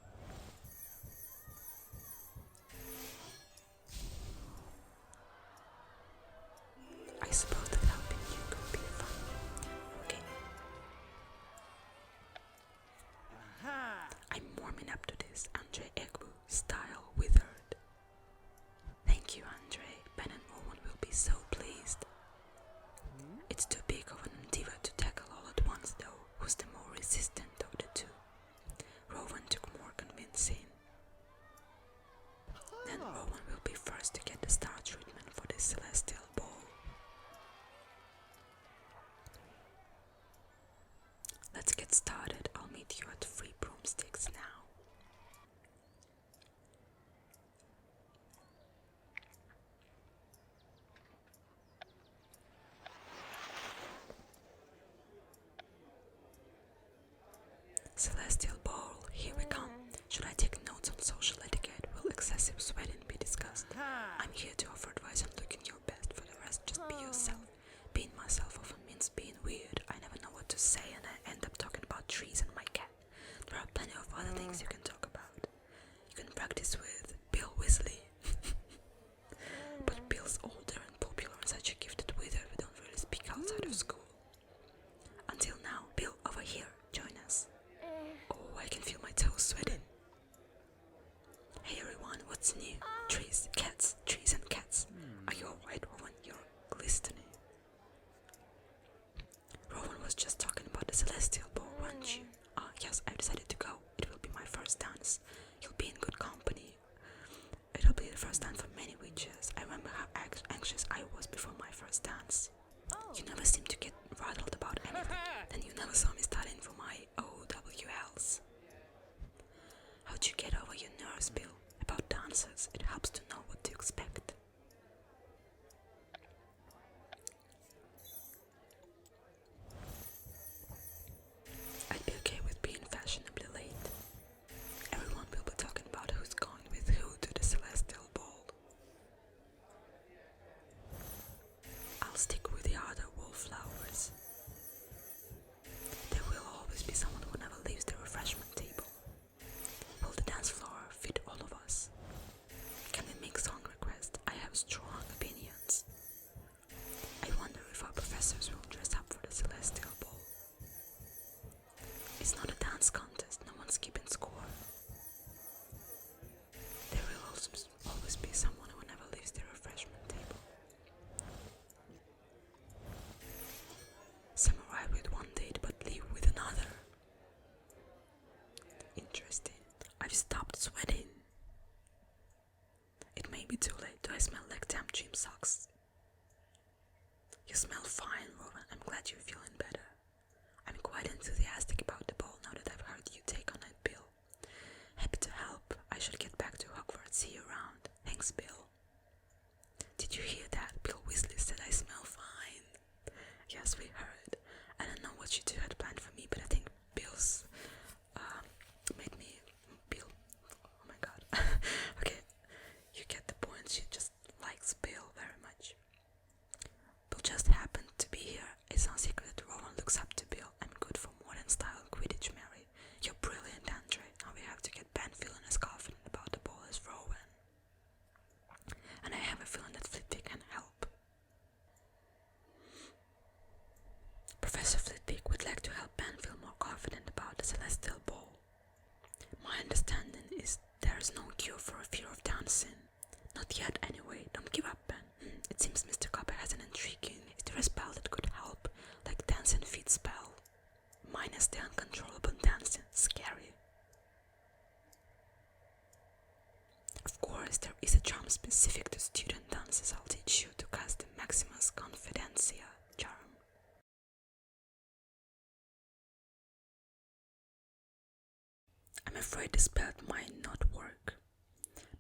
I suppose that helping you could be fun. Okay. I'm warming up to this, Andre Egbu, style withered. Thank you, Andre. Ben and Rowan will be so pleased. It's too big of an endeavor to tackle all at once, though. Who's the more resistant of the two? Rowan took more convincing. Then Rowan will be first to get the star treatment for this celestial ball. Let's get started. I'll meet you at Free Broomsticks now. Celestial ball, here we come. Should I take notes on social etiquette? Will excessive sweating be discussed? I'm here to offer advice on looking your best. For the rest, just be yourself. Being myself often means being weird. I never know what to say and I end up talking about trees and my cat. There are plenty of other things you can talk about. You can practice with Bill Weasley. But Bill's older and popular and such a gifted wizard we don't really speak outside of school. Until now, Bill, over here, join us. Oh, I can feel my toes sweating. Hey everyone, what's new? Trees, cats, trees and cats. Are you alright, Rowan? You're glistening. Rowan was just talking about the celestial ball, weren't you? Yes, I've decided to go. It will be my first dance. You'll be in good company. It'll be the first dance for many witches. I remember how anxious I was before my first dance. You never seem to get rattled about anything. Then you never saw me studying for my OWLs. How'd you get over your nerves, Bill? About dances, it helps to know what to expect. I'd be okay with being fashionably late. Everyone will be talking about who's going with who to the celestial ball. I'll stick with the other wallflowers. There will always be someone who never leaves the refreshment table. Will the dance floor fit all of us? Can we make song requests? I have strong opinions. I wonder if our professors will dress up for the celestial ball. It's not a dance contest, no one's keeping score. There will also always be someone who never leaves the refreshment table. Some arrive with one date but leave with another. Interesting. I've stopped sweating. It may be too late. Do I smell like damp gym socks? You smell fine, Rowan. I'm glad you're feeling better. I'm quite enthusiastic about the ball now that I've heard you take on it, Bill. Happy to help. I should get back to Hogwarts. See you around. Thanks, Bill. Did you hear that? Bill Weasley said I smell fine. Yes, we heard. I don't know what you two had planned for me, but I think Bill's made me Bill. Oh my god. Okay, you get the point. She just likes Bill very much. Bill just happened to be here. It's no secret that Rowan looks up to Bill. I'm good for modern style Quidditch, Mary. You're brilliant, Andre. Now we have to get Ben feeling as confident about the ball as Rowan. And I have a feeling that Flitwick can help. Professor Flitwick would like to help Ben feel more confident about the celestial ball. My understanding is there is no cure for a fear of dancing. Not yet, anyway. Don't give up, Ben. It seems Mr. Copper has an intriguing. Is there a spell that could help? Like dancing feet spell? My minus the uncontrollable dancing. Scary. Of course, there is a charm specific to student dances. I'll teach you to cast the Maximus Confidencia charm. I'm afraid the spell might not work.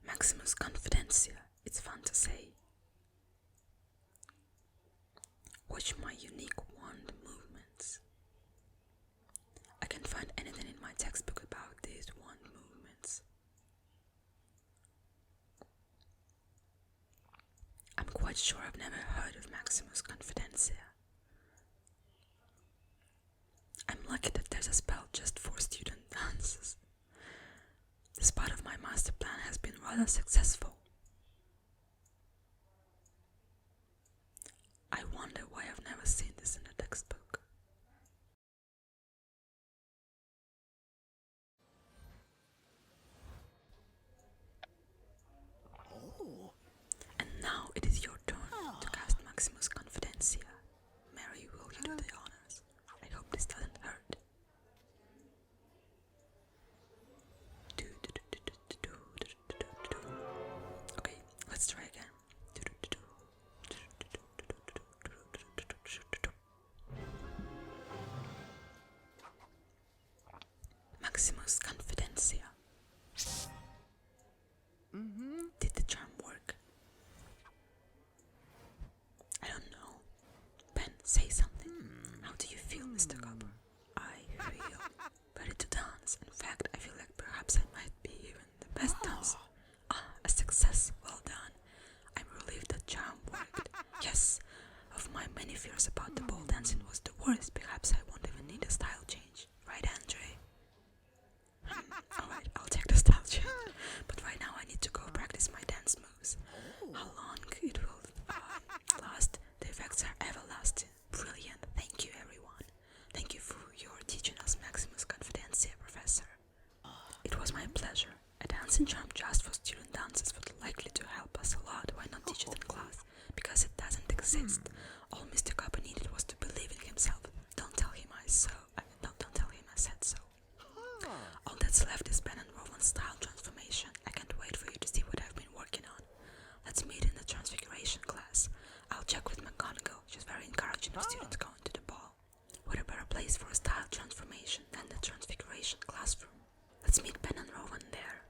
Maximus Confidencia, it's fun to say. Watch my unique wand movements. I can't find anything in my textbook about these wand movements. I'm quite sure I've never heard of Maximus Confidencia. I'm lucky that there's a spell just for student dances. This part of my master plan has been rather successful. I wonder why I've never seen this in the textbook. And now it is your turn to cast Maximus Confidencia. Mary, will you do the honors? I hope this doesn't hurt. Okay, let's try again. Maximus Confidencia. Did the charm work? I don't know. Ben, say something. How do you feel, Mr. Copper? I feel ready to dance. In fact, I feel like perhaps I might be even the best dancer. A success. Well done. I'm relieved that charm worked. Yes, of my many fears about the ball dancing was the worst. Perhaps I won't even need a style change. Right, Andre? Alright, I'll take the style change. But right now I need to go practice my dance moves. How long it will last? The effects are everlasting. Brilliant. Thank you, everyone. Thank you for your teaching us Maximus Confidencia, Professor. It was my pleasure. A dancing charm just for student dances would likely to help us a lot. Why not teach it in class? Because it doesn't exist. All Mr. Copper needed was to believe in himself. Don't tell him I said so. All that's left is Ben and Rowan's style transformation. I can't wait for you to see what I've been working on. Let's meet in the transfiguration class. I'll check with McGonagall. She's very encouraging of students going to the ball. What a better place for a style transformation than the transfiguration classroom. Let's meet Ben and Rowan there.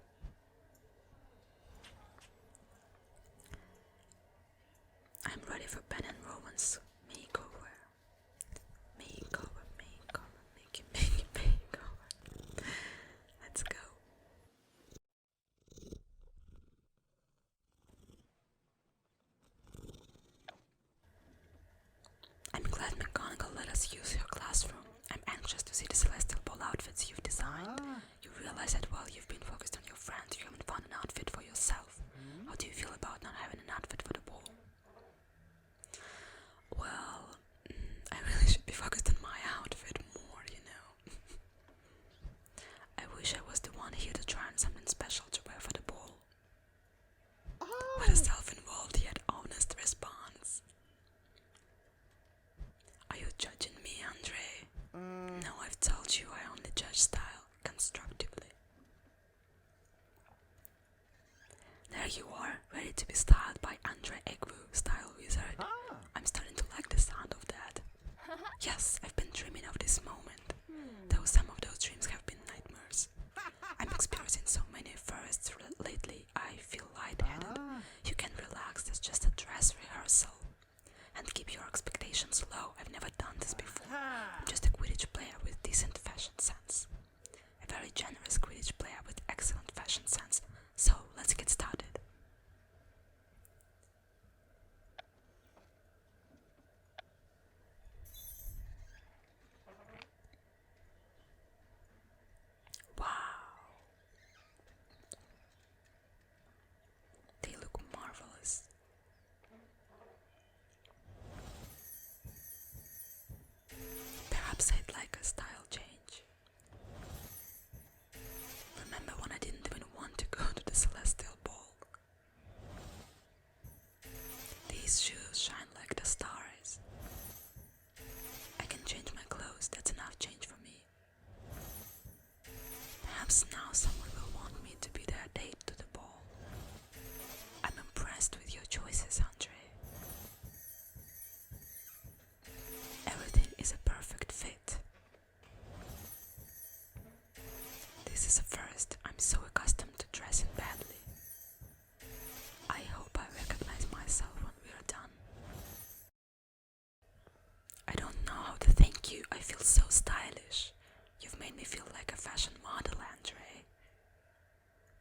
I'm ready for Ben and Rowan's makeover. Makeover. Let's go. I'm glad McGonagall let us use her classroom. I'm anxious to see the celestial ball outfits you've designed. You realize that while you've been focused on your friends, you haven't found an outfit for yourself. How do you feel about not having an outfit for the ball? Well, I really should be focused on my outfit more, you know. I wish I was the one here to try on something special to wear for the ball. What a self-involved yet honest response. Are you judging me, Andre? No, I've told you I only judge style constructively. There you are, ready to be styled by Andre Egwu, style wizard. I'm starting to like the sound of that. Yes, I've been dreaming of this moment. Though some of those dreams have been nightmares. I'm experiencing so many firsts lately, I feel lightheaded. You can relax, it's just a dress rehearsal. And keep your expectations low. I've never done this before. I'm just a Quidditch player with decent fashion sense. A very generous Quidditch player with excellent fashion sense. So, let's get started. Wow. They look marvelous. so accustomed to dressing badly. I hope I recognize myself when we are done. I don't know how to thank you. I feel so stylish. You've made me feel like a fashion model, Andre.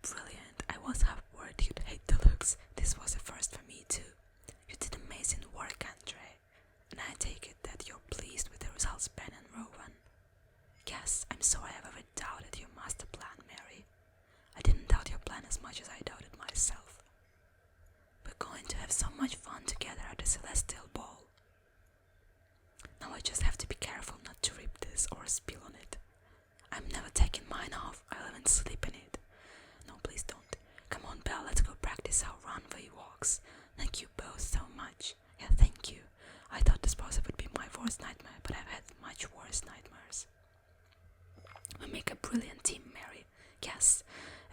Brilliant. I was half worried you'd hate the looks. This was a first for me too. You did amazing work, Andre. And I take it that you're pleased with the results, Ben and Rowan. Yes, I'm sorry I've ever doubted your master plan, Mary. I didn't doubt your plan as much as I doubted myself. We're going to have so much fun together at the Celestial Ball. Now I just have to be careful not to rip this or spill on it. I'm never taking mine off. I'll even sleep in it. No, please don't. Come on, Belle, let's go practice our runway walks. Thank you both so much. Yeah, thank you. I thought this pose would be my worst nightmare, but I've had much worse nightmares. We make a brilliant team, Mary. Yes,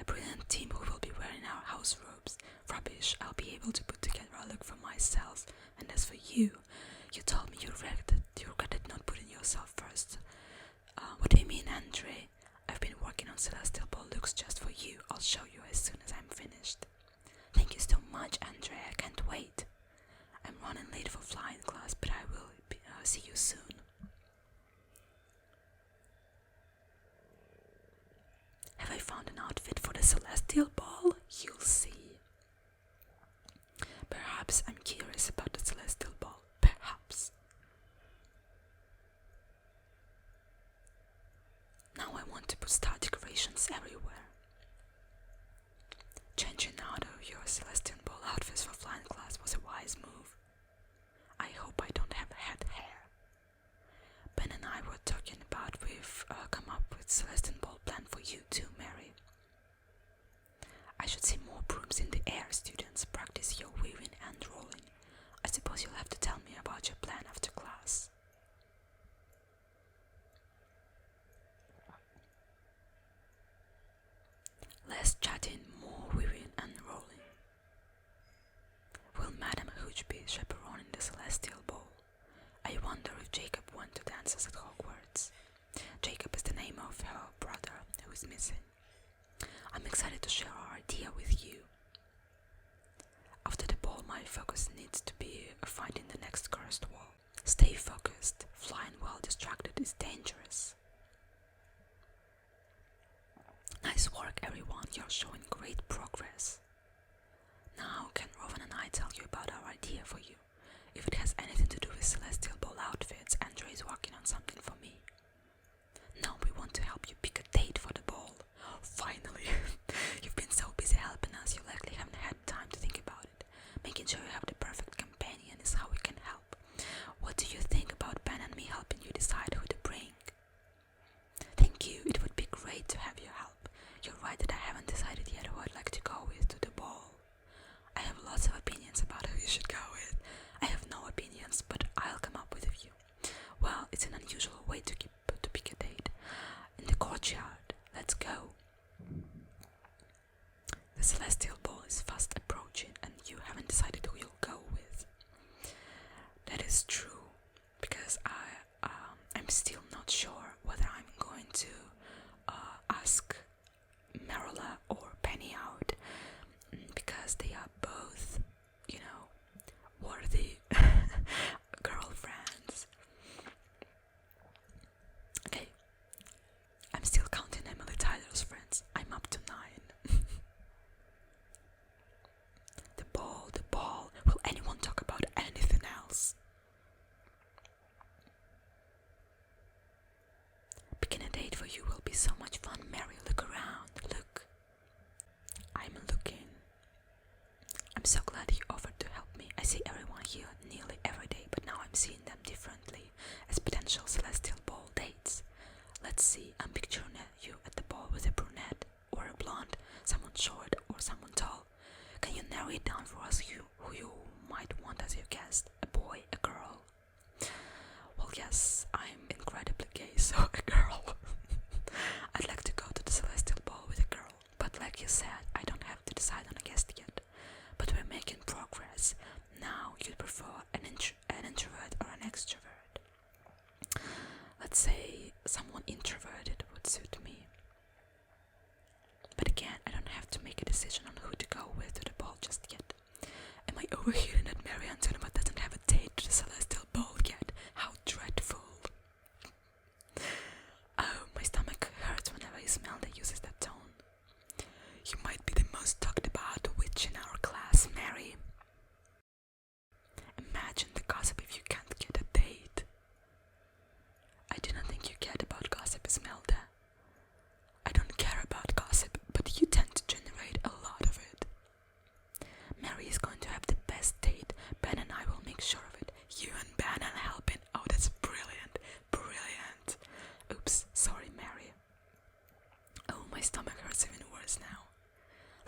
a brilliant team who will be wearing our house robes. Rubbish, I'll be able to put together a look for myself. And as for you, you told me you regretted not putting yourself first. What do you mean, Andre? I've been working on Celestial Ball looks just for you. I'll show you as soon as I'm finished. Thank you so much, Andre. I can't wait. I'm running late for flying class, but I will see you soon. Have I found an outfit for the Celestial Ball? You'll see. Perhaps I'm curious about the Celestial Ball. Perhaps. Now I want to put star decorations everywhere. Changing out of your Celestial Ball outfits for flying class was a wise move. I hope I don't have head hair. Ben and I were talking about we've come up with Celestial Ball plan for you too, Mary. I should see more brooms in the air, students. Practice your weaving and rolling. I suppose you'll have to tell me about your plan after class. Less chatting, more weaving and rolling. Will Madame Hooch be chaperoning the Celestial Ball? I wonder if Jacob went to dances at Hogwarts. Jacob is the name of her brother who is missing. I'm excited to share our idea with you. After the ball, my focus needs to be finding the next cursed wall. Stay focused. Flying while distracted is dangerous. Nice work, everyone. You're showing great progress. Now, can Rowan and I tell you about our idea for you? If it has anything to do with Celestial Ball outfits, Andre is working on something for me. Now we want to help you pick a date for the ball. Finally! You've been so busy helping us, you likely haven't had time to think about it. Making sure you have the perfect companion is how we can help. What do you think about Ben and me helping you decide who to bring? Thank you, it would be great to have your help. You're right that I haven't decided yet who I'd like to go with to the ball. I have lots of opinions about who you should go with. I have no opinions, but I'll come up with a few. Well, it's an unusual way to pick a date. In the courtyard, let's go. The Celestial Ball is fast approaching and you haven't decided who you'll go with. That is true, because I'm still not sure whether I'm going to ask Merula or Penny out, because they are both, worthy girlfriends. Okay, I'm still counting Emily Tyler's friends. I'm up to 9. The ball. Will anyone talk about anything else? Picking a date for you will be so much fun, Mary. Look around. Look. I'm looking. I'm so glad you offered to help me. I see everyone here nearly every day, but now I'm seeing them differently as potential Celestial Ball dates. Let's see, I'm picturing you at the ball with a brunette or a blonde, someone short or someone tall. Can you narrow it down for us who you might want as your guest? A boy, a girl? Well, yes, I'm incredibly gay, so a girl. I'd like to go to the Celestial Ball with a girl, but like you said, I don't have to decide on a guest yet. But we're making progress. Now, you'd prefer an introvert or an extrovert? Let's say someone introverted would suit me. But again, we're hearing that Mary Antoinette doesn't have a date to the Celestial Ball yet. How dreadful. Oh, my stomach hurts whenever I smell that uses that tone. You might be the most talked about witch in our class, Mary. Imagine the gossip if you can't get a date. I didn't think you cared about gossip, Esmelda. I don't care about gossip, but you tend to generate a lot of it. Mary is going to have the best date. Ben and I will make sure of it. You and Ben are helping. Oh, that's brilliant. Brilliant. Oops, sorry, Mary. Oh, my stomach hurts even worse now.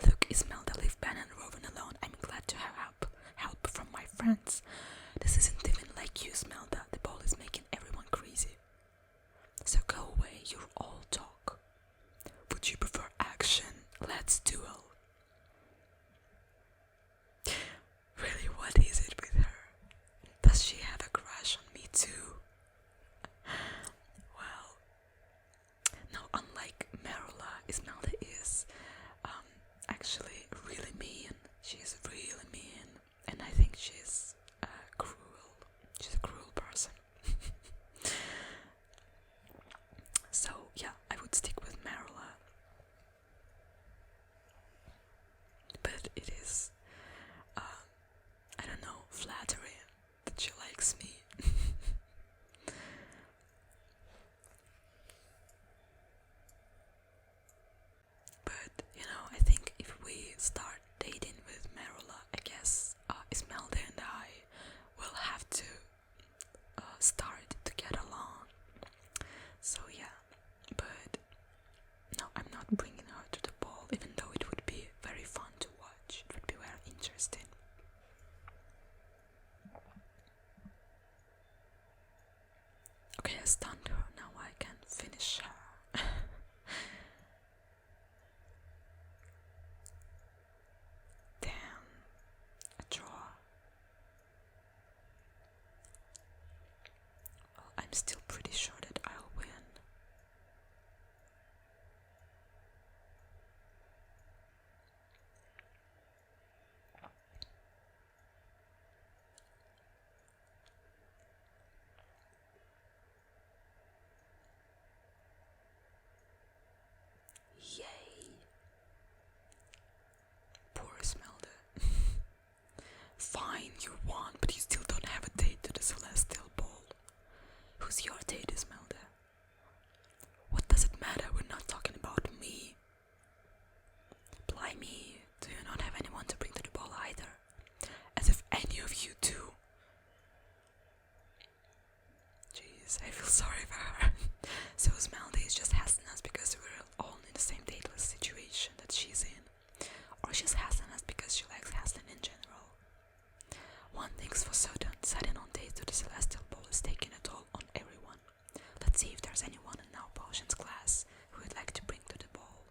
Look, Esmelda, leave Ben and Rowan alone. I'm glad to have help from my friends. This isn't even like you, Esmelda. The ball is making everyone crazy. So go away, you're all talk. Would you prefer action? Let's duel. Really, what is it with her? Does she have a crush on me too? Well, no, unlike Merula, Esmelda is actually really mean. She's really mean, and I think she's cruel. She's a cruel person. So yeah, I would stick with Merula. But it is, I don't know, flattering that she likes me. But, you know, I think if we start dating with Merula, I guess Esmelda and I will have to start to get along. So yeah, but no, I'm not bringing her to the ball, even though it would be very fun to watch. It would be very interesting. Okay, I stunned her, now I can finish her. Damn, a draw. Well, I'm still pretty sure that I'll win. Yay. Poor Esmelda. Fine, you won, but you still don't have a date to the Celestial Ball. Who's your date, Esmelda? What does it matter? We're not talking about me. Blimey, do you not have anyone to bring to the ball either? As if any of you do. Jeez, I feel sorry for her. So Esmelda is just hassling us because we're all in the same dateless situation that she's in. Or she's hassling us because she likes hassling in general. One thing's for certain, setting on dates to the Celestial Ball is taking a toll on everyone. Let's see if there's anyone in our potions class who would like to bring to the ball.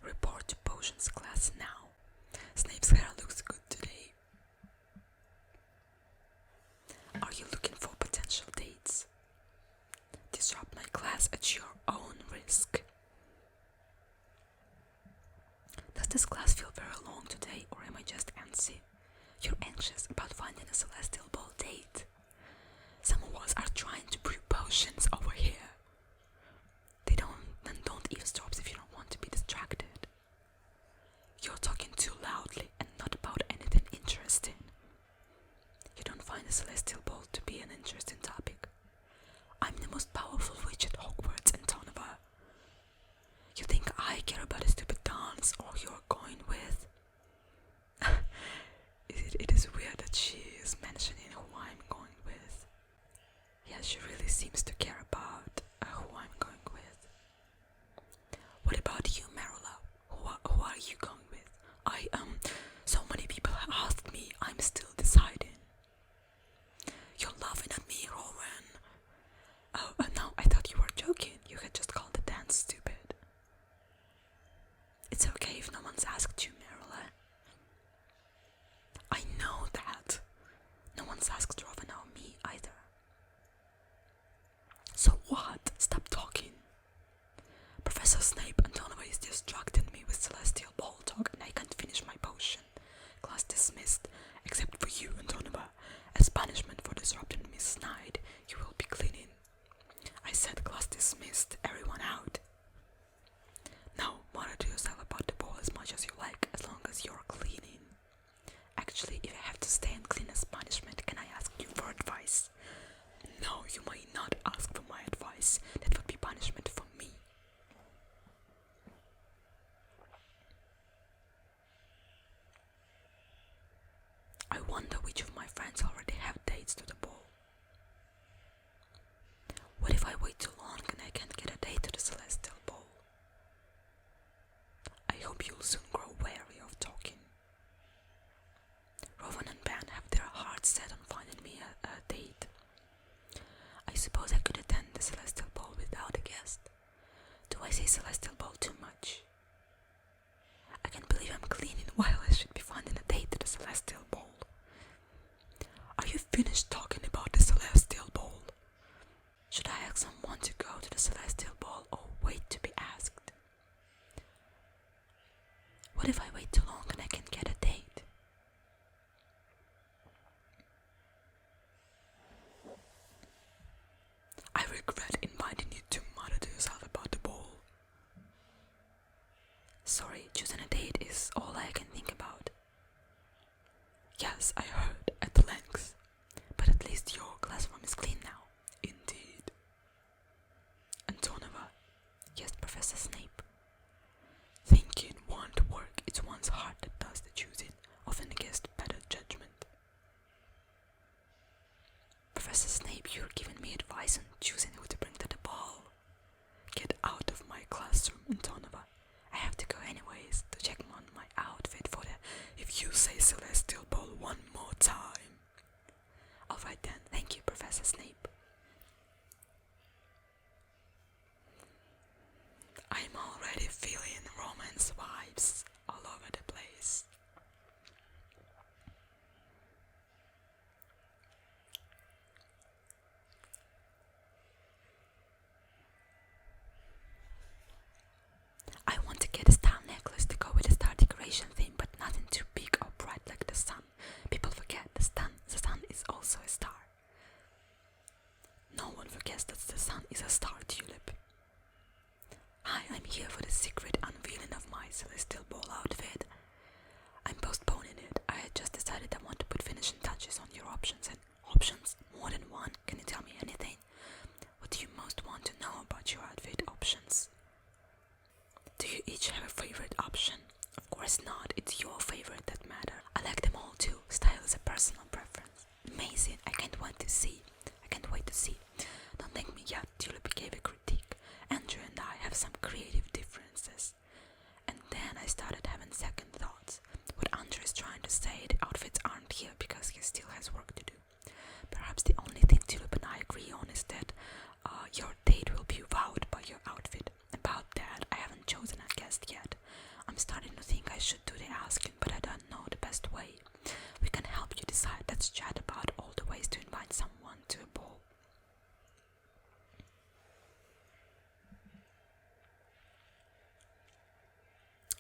Report to potions class now. Snape's hair looks good today. Are you looking for potential dates? Disrupt my class at your own risk. Does this class feel very long today, or am I just antsy? You're anxious about finding a Celestial Ball date. Some of us are trying to brew potions over here. Don't eavesdrop if you don't want to be distracted. You're talking too loudly and not about anything interesting. You don't find the Celestial Ball to be an interesting topic. I'm the most powerful witch at Hogwarts and Tonova. You think I care about a stupid dance or you're going with? It is weird that she is mentioning who I'm going with. Yeah, she really seems to care about who I'm going with. What about you, Merula? Who are you going with? So many people have asked me. I'm still deciding. You're laughing at me, Rowan. Oh, no, I thought you were joking. You had just called the dance stupid. It's okay if no one's asked you, Merula. I know that. No one's asked Rowan or me either. So what? Stop talking. Professor Snape and Tonova is distracting me with Celestial Ball talk. Professor Snape, you're giving me advice on choosing who to bring to the ball. Get out of my classroom, Antonova. I have to go anyways to check on my outfit for the if you say Celestial Ball one more time. Alright then, thank you, Professor Snape. I'm already feeling romance vibes all over the place. I want to get a star necklace to go with the star decoration theme, but nothing too big or bright like the sun. People forget the sun is also a star. No one forgets that the sun is a star tulip. Hi, I'm here for the secret unveiling of my Celestial Ball outfit. I'm postponing it. I had just decided I want to put finishing touches on your options. And options? More than one? Can you tell me anything? What do you most want to know about your outfit options? Do you each have a favorite option? Of course not. It's your favorite that matter. I like them all too. Style is a personal preference. Amazing. I can't wait to see. Don't thank me yet. Tulip gave a critique. Andrew and I have some creative differences. And then I started having second thoughts. What Andrew is trying to say, the outfits aren't here because he still has work to do. Perhaps the only thing Tulip and I agree on is that your date will be wowed by your outfit. About that, I haven't chosen a guest yet. I'm starting to think I should do the asking, but I don't know the best way. We can help you decide. Let's chat about all the ways to invite someone to a ball.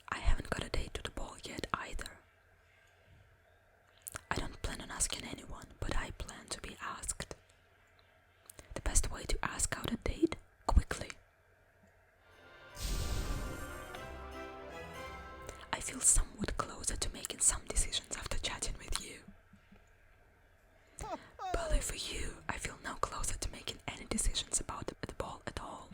I haven't got a date to the ball yet either. I don't plan on asking anyone, but I plan to be asked. The best way to ask out a date? Quickly. I feel somewhat closer to making some decisions after chatting with you. But for you, I feel no closer to making any decisions about the ball at all.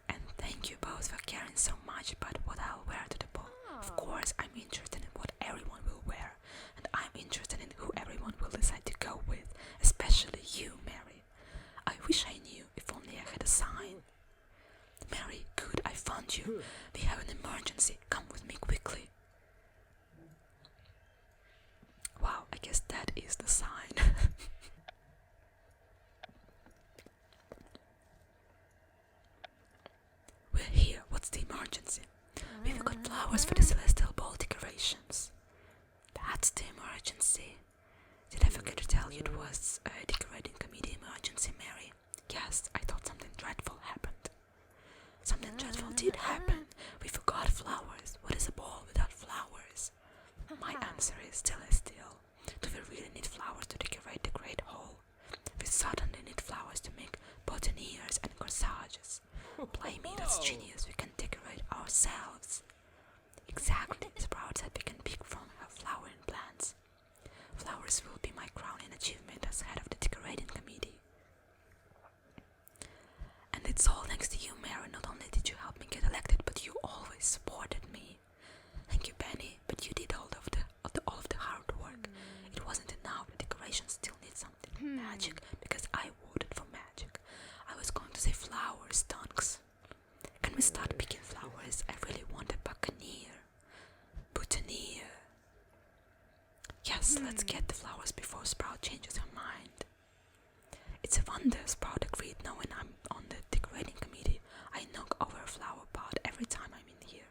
And thank you both for caring so much about what I'll wear to the ball. Of course, I'm interested in what everyone will wear, and I'm interested in who everyone will decide to go with, especially you, Mary. I wish I knew, if only I had a sign. Mary, good, I found you. We have an emergency. Come with me quickly. Wow, I guess that is the sign. We're here. What's the emergency? We've got flowers for the Celestial Ball decorations. That's the emergency. Did I forget to tell you it was a decorating committee emergency, Mary? Yes, I thought something dreadful happened. Something dreadful did happen. We forgot flowers. What is a ball without flowers? My answer is Celestial. Do we really need flowers to decorate the Great Hall? We certainly need flowers to make boutonnieres and corsages. Blame me, that's genius. We can decorate ourselves. Exactly. Sprout said we can pick from her flowering plants. Flowers will be my crowning achievement as head of the decorating committee. And it's all thanks to you, Mary. Not only did you help me get elected, but you always supported me. Thank you, Benny. But you did all of the hard work. It wasn't enough. The decorations still need something magic because I voted for magic. I was going to say flowers, Dunks. Can we start picking flowers? I really want a boutonniere. Yes, let's get the flowers before Sprout changes her mind. It's a wonder, Sprout agreed, knowing I'm on the decorating committee. I knock over a flower pot every time I'm in here.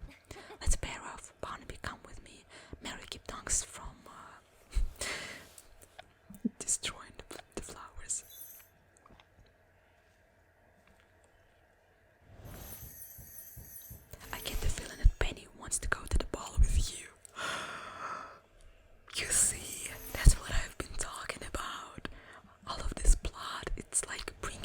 Let's pair off. Barnaby, come with me. Mary, keep Dunks from destroying the flowers. I get the feeling that Penny wants to go to the ball with you. You see, that's what I've been talking about. All of this plot, it's like bringing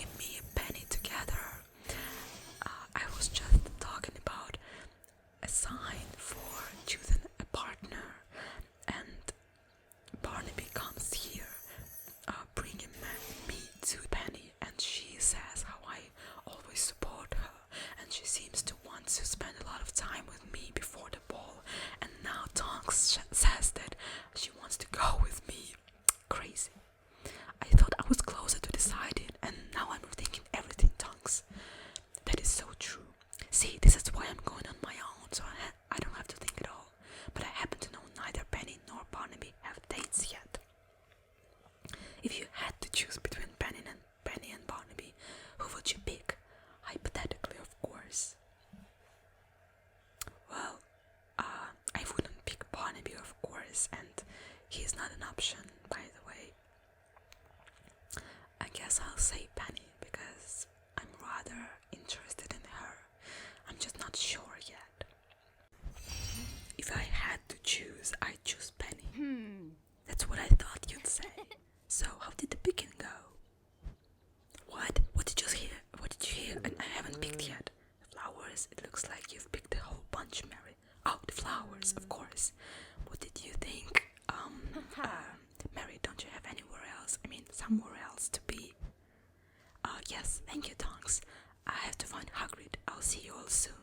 guess I'll say Penny because I'm rather interested in her. I'm just not sure yet. If I had to choose, I'd choose Penny. That's what I thought you'd say. So, how did the picking go? What? What did you hear? What did you hear? And I haven't picked yet. Flowers. It looks like you've picked a whole bunch, Mary. Oh, the flowers, of course. What did you think? Mary, don't you have anywhere else? I mean, somewhere else to be? Yes, thank you, Tonks. I have to find Hagrid. I'll see you all soon.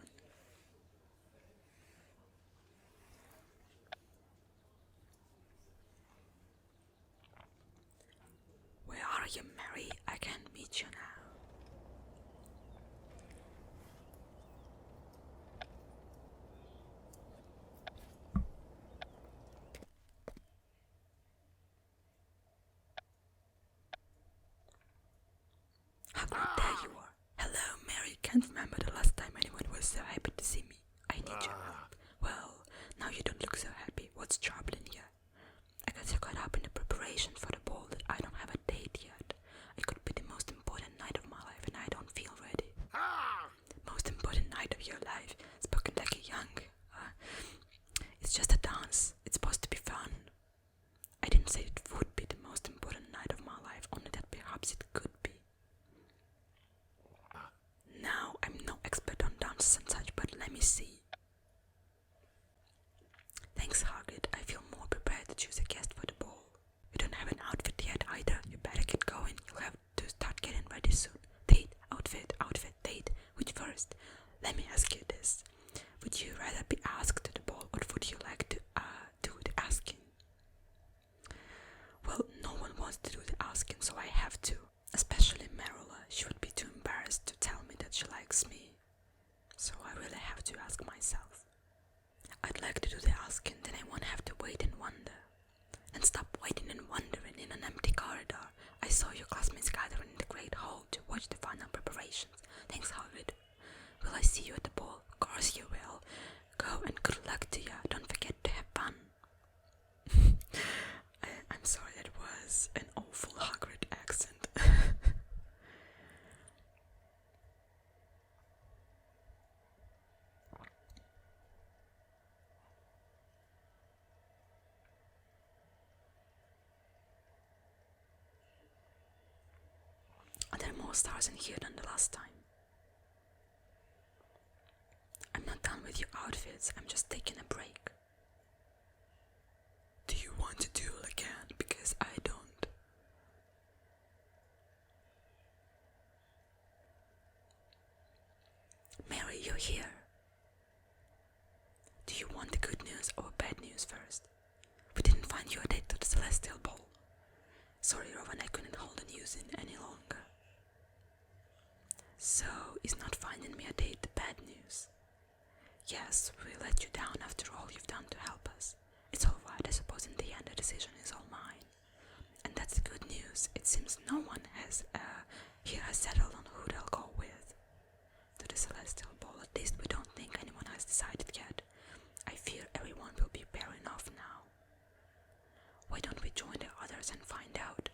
Where are you, Mary? I can't meet you now. Hagrid, there you are. Hello, Mary. Can't remember the last time anyone was so happy to see me. I need your help. Well, now you don't look so happy. What's troubling you? I got so caught up in the preparation for the ball that I don't have a date yet. It could be the most important night of my life and I don't feel ready. Most important night of your life? Spoken like a young. It's just a dance. It's supposed to be fun. I didn't say it would be the most important night of my life, only that perhaps it could be. Now, I'm no expert on dances and such, but let me see. Thanks, Hagrid. I feel more prepared to choose a guest for the ball. You don't have an outfit yet either. You better get going. You'll have to start getting ready soon. Date, outfit, date. Which first? Let me ask you this. Would you rather be asked to the ball, or would you like to do the asking? Well, no one wants to do the asking, so I have to. Especially Merula. She would be too embarrassed to tell me that she likes me. So I really have to ask myself. I'd like to do the asking, then I won't have to wait and wonder. And stop waiting and wondering in an empty corridor. I saw your classmates gathering in the great hall to watch the final preparations. Thanks, Hagrid. Will I see you at the ball? Of course you will. Go and good luck to you. Don't forget to have fun. I'm sorry, that was an awful Hagrid accent. Are there more stars in here than the last time? I'm not done with your outfits, I'm just taking a break. Do you want to do it again? Because I don't. Mary, you're here. Do you want the good news or bad news first? We didn't find you a date to the Celestial Ball. Sorry, Rowan, I couldn't hold the news in any longer. So, is not finding me a date the bad news? Yes, we let you down after all you've done to help us. It's alright, I suppose in the end the decision is all mine. And that's the good news. It seems no one here has settled on who they'll go with to the Celestial Ball. At least we don't think anyone has decided yet. I fear everyone will be pairing off now. Why don't we join the others and find out?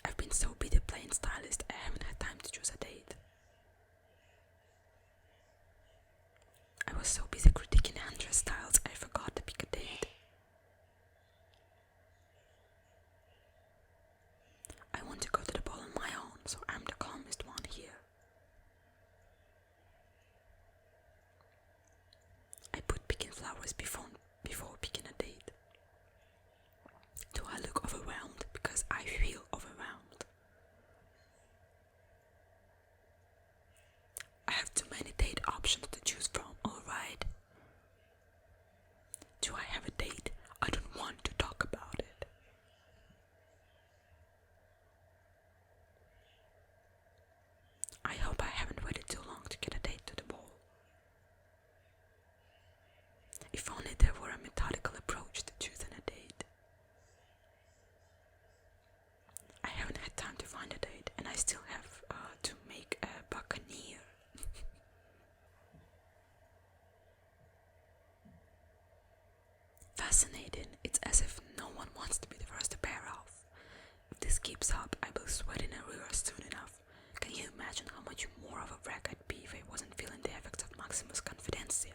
I've been so busy playing stylist, I haven't had time to choose a date. I was so busy critiquing Andrew's styles, I forgot to pick a date. I want to go to the ball on my own, so I'm the calmest one here. I put picking flowers before picking a date. Do I look overwhelmed? Because I feel overwhelmed. I have too many date options to choose from, alright? Do I have a date? I don't want to talk about it. I hope I haven't waited too long to get a date to the ball. If only there were a methodical approach to choosing a date. I haven't had time to find a date. sweat in a river soon enough. Can you imagine how much more of a wreck I'd be if I wasn't feeling the effects of Maximus Confidencia?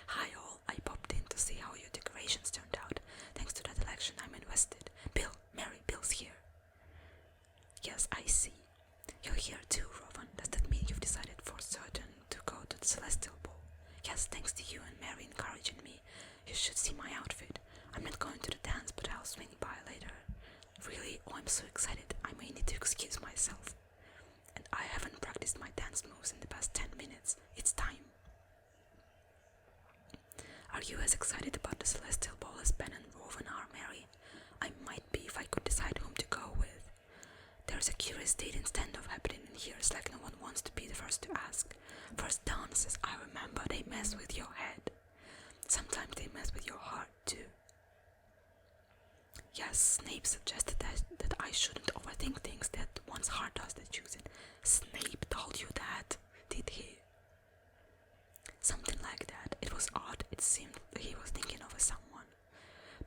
Hi all, I popped in to see how your decorations turned out. Thanks to that election, I'm invested. Bill, Mary, Bill's here. Yes, I see. You're here too, Rowan. Does that mean you've decided for certain to go to the Celestial Ball? Yes, thanks to you and Mary encouraging me. You should see my outfit. I'm not going to the dance, but I'll swing by later. Really? Oh, I'm so excited. I may need to excuse myself. And I haven't practiced my dance moves in the past 10 minutes. It's time. Are you as excited about the Celestial Ball as Ben and Rowan are, Mary? I might be if I could decide whom to go with. There's a curious dating standoff happening in here. It's like no one wants to be the first to ask. First dances, I remember, they mess with your head. Sometimes they mess with your heart too. Yes, Snape suggested that I shouldn't overthink things, that one's heart does the choosing. Snape told you that, did he? Something like that. It was odd. It seemed he was thinking of someone.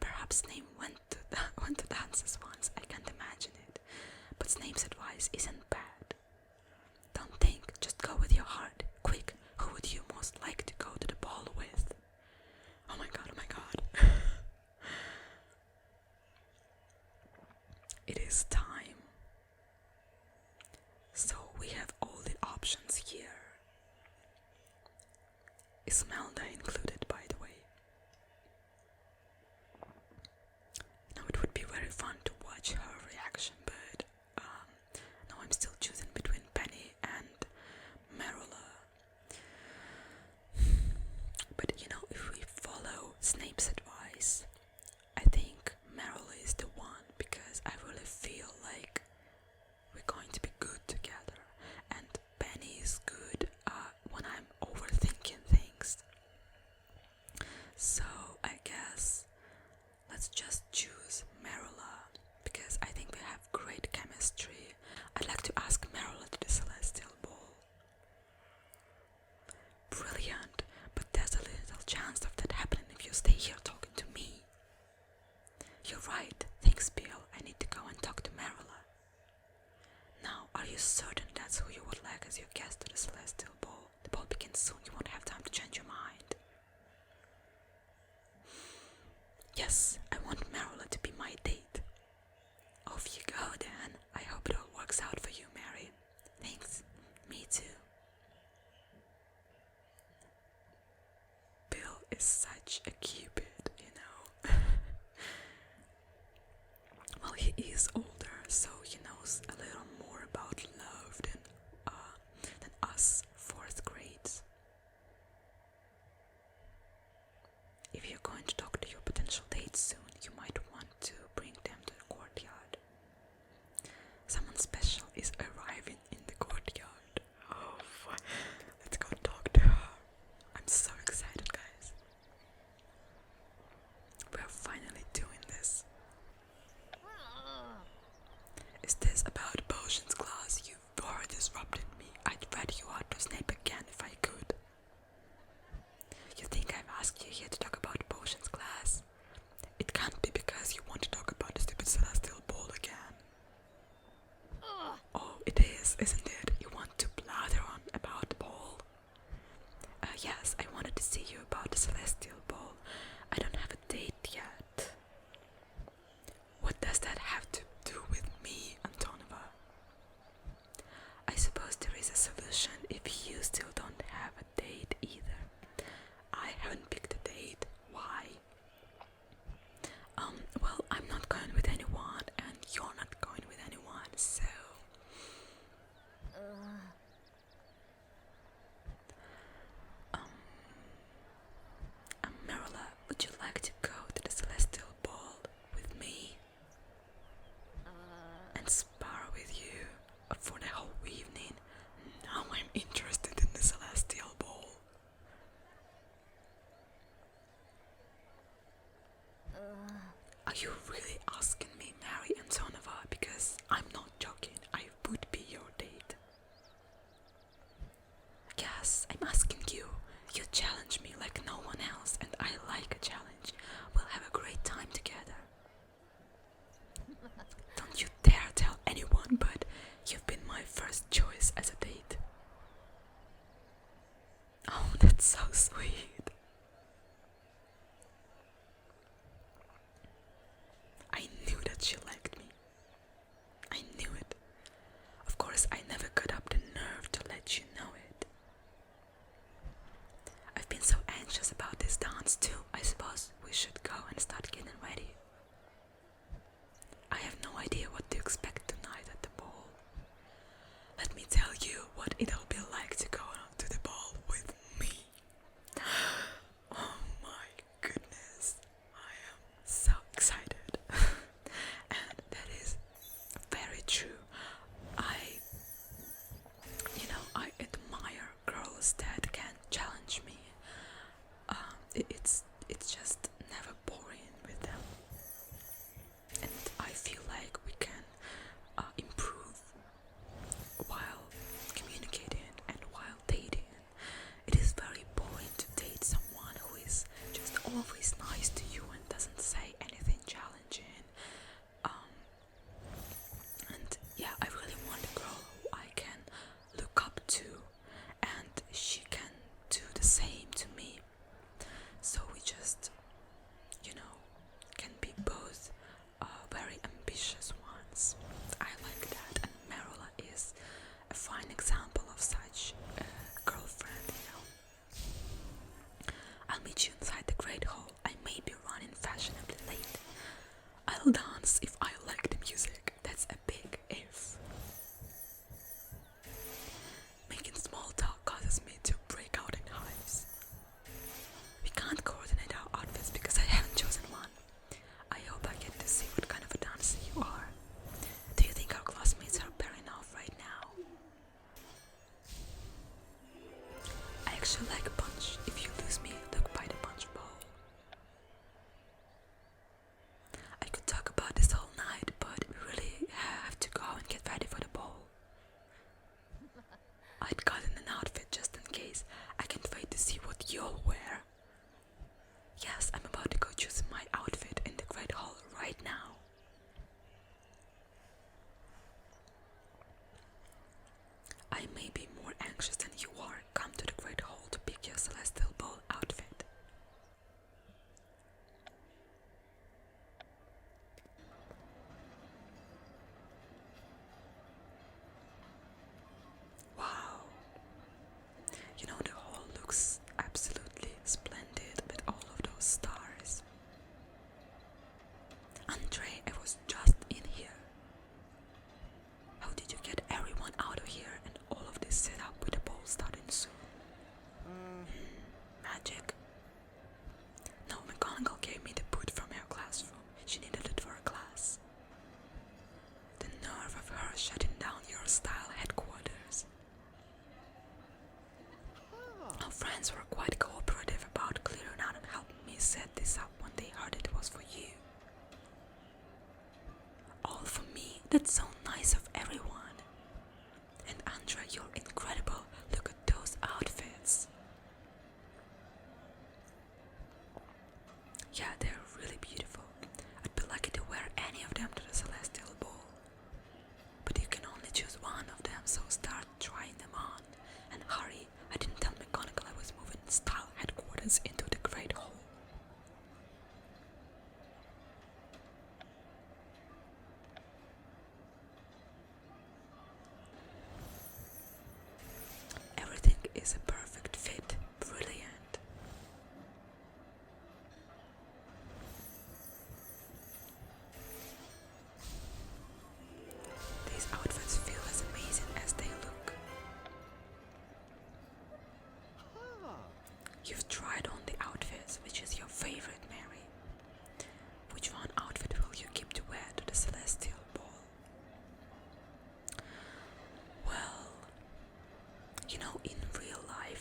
Perhaps Snape went to dances once. I can't imagine it. But Snape's advice isn't bad. Don't think, just go with your heart. Quick, who would you most like to go to the ball with? Oh my god, oh my god. It is time. So we have all the options here. Ismelda included, by the way. Now it would be very fun to watch her reaction, but now I'm still choosing between Penny and Merula. But you know, if we follow Snape's advice, I think Merula is the one, because I really feel like we're going to be good together, and Penny is good when I'm overthinking things. So I guess let's just choose Merula, because I think we have great chemistry. I'd like to ask Merula to the Celestial Ball. Brilliant, but there's a little chance of that happening if you stay here talking to me. You're right, thanks Bill, I need to go and talk to Merula. Now, are you certain that's who you would like as your guest to the Celestial Ball? The ball begins soon, you won't have time to change your mind. Yes, I want Merula to be my date. Off you go then. I hope it all works out for you, Mary. Thanks. Me too. Bill is such a cupid, you know. Well, he is older, so he knows a little more about love than us fourth grades. If you're going to talk to your potential dates soon, you might want to bring them to the courtyard. Someone special is arriving in the courtyard. Oh, let's go talk to her. I'm so excited, guys. We're finally doing this. Is this about potions class? You've already disrupted me. I'd rat you out to Snape again if I could. You think I've asked you here to talk about potions class? It can't be because you want to talk about the stupid Celestial Ball again. Oh, it is, isn't it? You want to blather on about the ball? Yes, I wanted to see you about the Celestial Ball. I don't have a date yet. What does that have to do with me, Antonova? I suppose there is a solution if you still don't have a date either. I haven't picked a date. Why? Well, I'm not going with anyone, and you're not going with anyone, so... because I never got up the nerve to let you know it. I've been so anxious about this dance too. I suppose we should go and start getting ready. I have no idea what to expect tonight at the ball. Let me tell you what it'll be like to go to the ball with me. Oh my goodness, I am so excited. And that is very true. I admire girls that can challenge me. It's just never boring with them. And I feel like we can improve while communicating and while dating. It is very boring to date someone who is just always nice to you and doesn't say anything challenging. And yeah, I really want a girl who I can look up to and she can do the same to me. So we just, can be both very ambitious ones. I like that, and Merula is a fine example of such a girlfriend, I'll meet you inside the Great Hall. I may be running fashionably late. I'll dance if I like the music. That's a big if. Making small talk causes me to break out in hives. We can't coordinate our outfits because I haven't chosen one. I hope I get to see what kind of a dancer you are. Do you think our classmates are pairing off right now? I actually like punch. If you lose me, look by the punch bowl. I could talk about this all night, but we really have to go and get ready for the ball. I'd gotten an outfit just in case. I can't wait to see what you'll wear. Yes, I'm about to go choose my outfit in the Great Hall right now. I may be more anxious than you are. Come to the Great Hall to pick your Celestial Ball outfit. Wow. The hall looks absolutely splendid with all of those stars. Andre, I was just in here. How did you get everyone out of here and all of this set up with the ball starting soon? Magic. No, McGonagall gave me the boot from her classroom. She needed it for a class. The nerve of her shutting down your style headquarters. Our friends were quite cooperative about clearing out and helping me set this up when they heard it was for you. All for me? That's so nice of everyone. And Andra, you're incredible. Look at those outfits. Yeah, they're really beautiful. I'd be lucky to wear any of them to the Celestial Ball. But you can only choose one of them, so start trying them on. And hurry, I didn't tell McGonagall I was moving style headquarters into the Great Hall. Everything is a perfect fit. Brilliant. These outfits feel as amazing as they look. You've tried on the outfits. Which is your favorite, Mary? Which one outfit will you keep to wear to the Celestial Ball? Well, in real life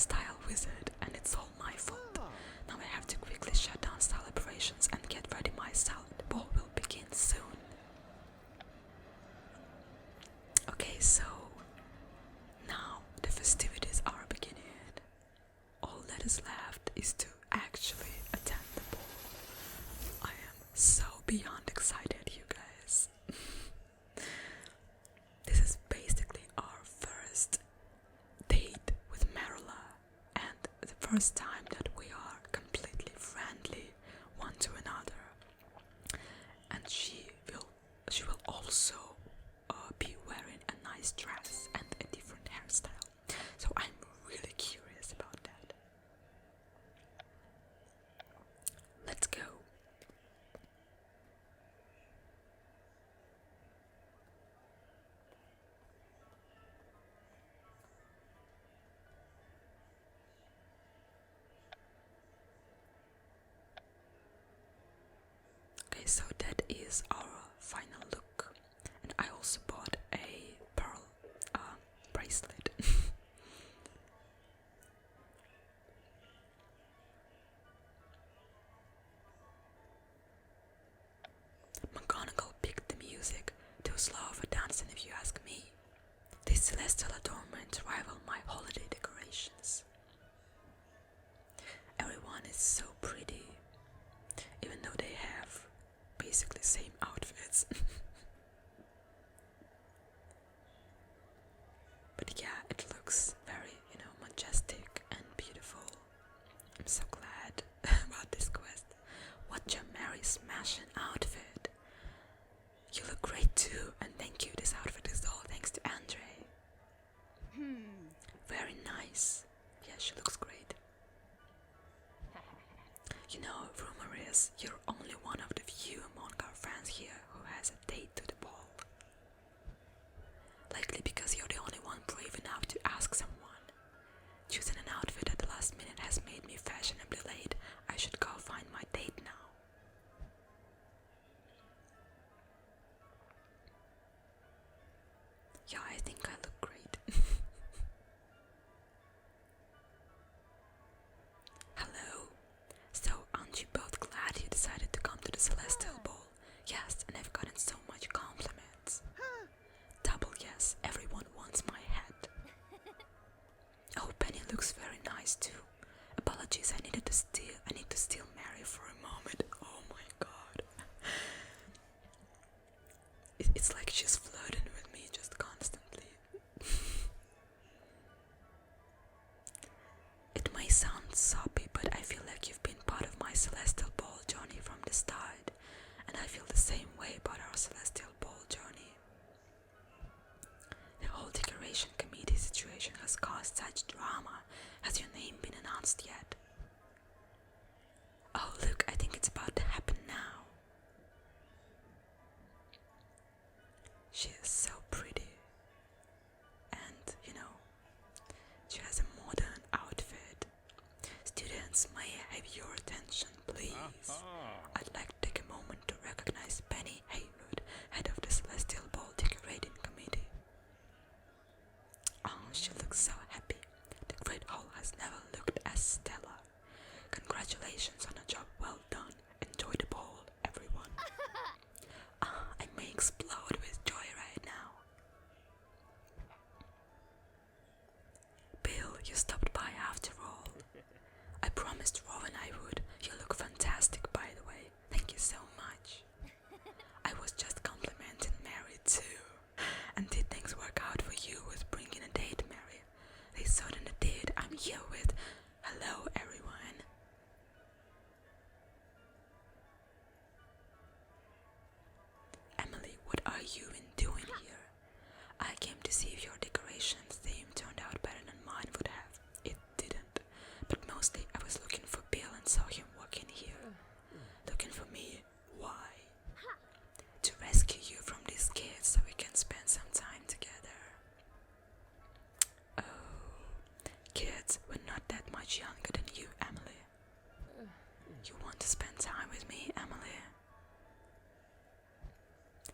style wizard, and it's all my fault. Now I have to quickly shut down style operations and get ready myself. The ball will begin soon. Okay, so now the festivities are beginning. All that is left is to actually attend the ball. I am so beyond excited, you guys. This is basically our first date with Merula, and the first time that we are completely friendly one to another. And she will also be wearing a nice dress and a different hairstyle. So I'm really curious about that. Let's go. Okay, so that is our final look, and I also bought a pearl bracelet. McGonagall picked the music, too slow for dancing if you ask me. These celestial adornments rival my holiday decorations. Everyone is so pretty, even though they have basically same outfits. But yeah, it looks very, majestic and beautiful. I'm so glad about this quest. What your merry smashing outfit. You look great too, and thank you. This outfit is all thanks to Andre. Very nice. Yeah, she looks great. Rumor is you're only one of the few among our friends here who has a date to the ball. Likely because you're the only one brave enough to ask someone. Choosing an outfit at the last minute has made me fashionably late. I should go find my date now. Yeah, I think I look great. Hello. So, aren't you both glad you decided to come to the Celestial Ball? Yes, and I've gotten so much compliments. Double yes, everyone wants my head. Oh, Penny looks very nice too. Apologies, I need to steal Mary for a moment. Oh my god. It's like she's flirting with me just constantly. It may sound soppy, but I feel like you've been part of my Celestial Ball journey from the start, and I feel the same way about our Celestial Ball journey. The whole decoration committee situation has caused such drama. Has your name been announced yet? Oh look, I think it's about to happen now. She is so pretty, and she has a modern outfit. Students, may I have your attention, please? I'd like to take a moment to recognize Penny Haywood, head of the Celestial Ball Decorating Committee. Oh, she looks so happy. The Great Hall has never looked as stellar. Congratulations on a job well done. Enjoy the ball, everyone. I may explode with joy right now. Bill, you stopped by after all. I promised Rowan I would. You look fantastic, by the way. Thank you so much. I was just complimenting Mary too. And did things work out for you with bringing a date, Mary? They certainly did. I'm here with... Hello, everyone. Emily, what are you doing here? I came to see if your decorations theme turned out better than mine would have. It didn't. But mostly I was looking for Bill and saw him walking here. Looking for me? Why? To rescue you from these kids so we can spend some time together. Oh, kids, we're not that much younger than you, Emily. You want to spend time with me, Emily?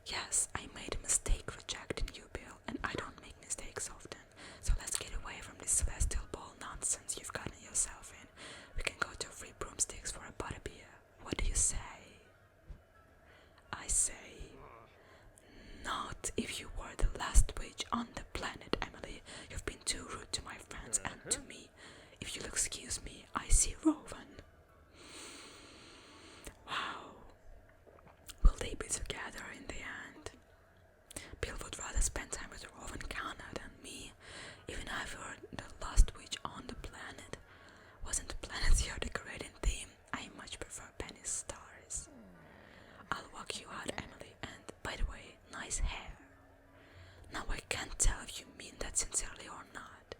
Yes, I made a mistake rejecting you, Bill, and I don't make mistakes often. So let's get away from this Celestial Ball nonsense you've gotten yourself in. We can go to Free Broomsticks for a butterbeer. What do you say? I say, not if you were the last witch on the planet, Emily. You've been too rude to my friends and to me. If you'll excuse me, I see Rowan. Wow. Will they be together in the end? Bill would rather spend time with Rowan Kana than me. Even if I were the last witch on the planet. Wasn't the planet your decorating theme? I much prefer Penny's stars. I'll walk you out, Emily, and by the way, nice hair. Now I can't tell if you mean that sincerely or not.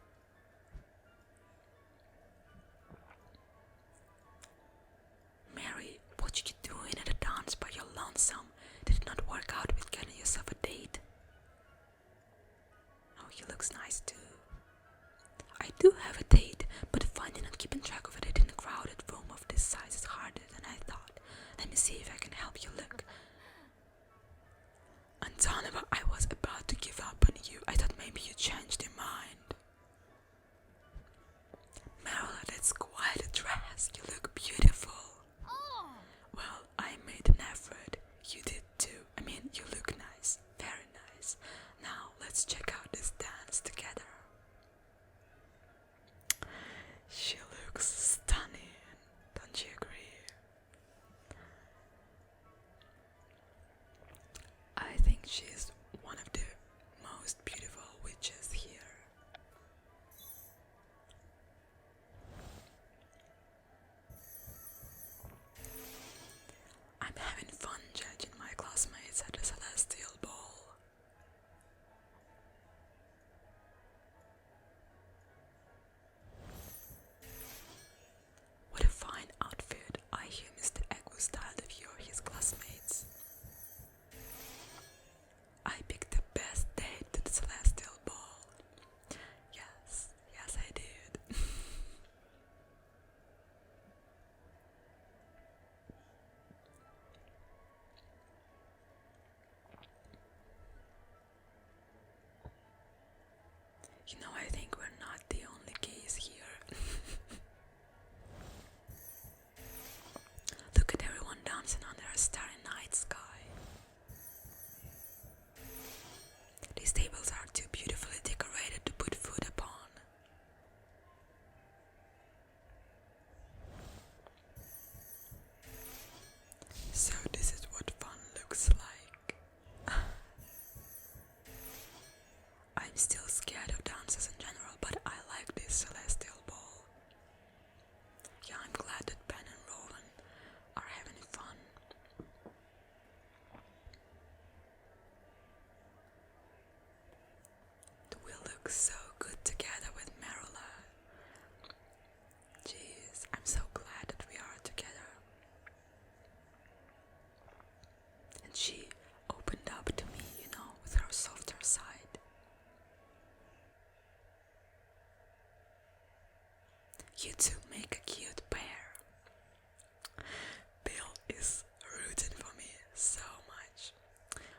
Mary, what you doing at a dance by your lonesome? Did it not work out with getting yourself a date? Oh, he looks nice too. I do have a date, but finding and keeping track of it in a crowded room of this size is harder than I thought. Let me see if I can help you look. Antonova, I was about to give up on you. I thought maybe you changed your mind. Merula, that's quite a dress. You look beautiful. Well, I made an effort. You did too. I mean, you look nice. Very nice. Now, let's check out this dance together. She looks stunning. Don't you agree? I think she's one of the most beautiful witches here. I'm having fun judging my classmates at the Celestial Ball. What a fine outfit. I hear Mr. Egg styled of you or his classmates. I picked the best date to the Celestial Ball. Yes, I did. You know, I think we're not the only gays here. Look at everyone dancing under a starry night sky. These tables are too beautifully decorated to put food upon. So this is what fun looks like. I'm still scared of dances in general, but I like this Celestial Ball. Yeah, I'm glad that Ben and Rowan are having fun. We'll look so good together with Merula. Jeez, I'm so glad that we are together. And she opened up to me, you know, with her softer side. You two make a cute pair. Bill is rooting for me so much.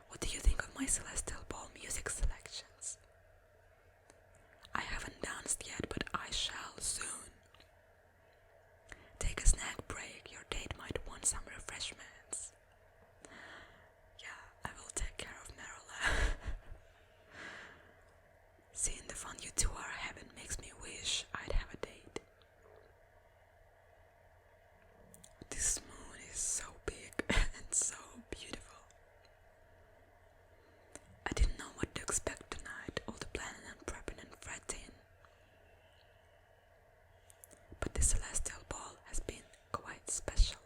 What do you think of my Celestial Ball music selections? I haven't danced yet, but I shall soon. Take a snack break. Your date might want some refreshments. Yeah, I will take care of Merula. Seeing the fun you two are having makes me wish I'd have a date. This moon is so big and so beautiful. I didn't know what to expect tonight, all the planning and prepping and fretting. But the Celestial Ball has been quite special.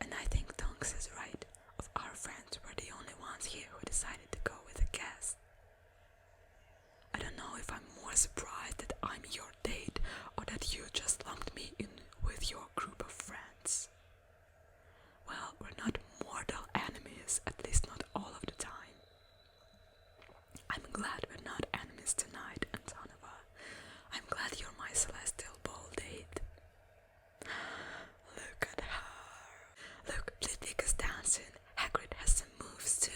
And I think Tonks is right. Of our friends, we're the only ones here who decided to go with a guest. I don't know if I'm more surprised that I'm your date or that you just lumped me in with your group of friends. Well, we're not mortal enemies, at least not all of the time. I'm glad we're not enemies tonight, Antonova. I'm glad you're my Celestial Ball date. Look at her. Look, Flitwick is dancing. Hagrid has some moves too.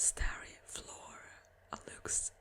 starry floor looks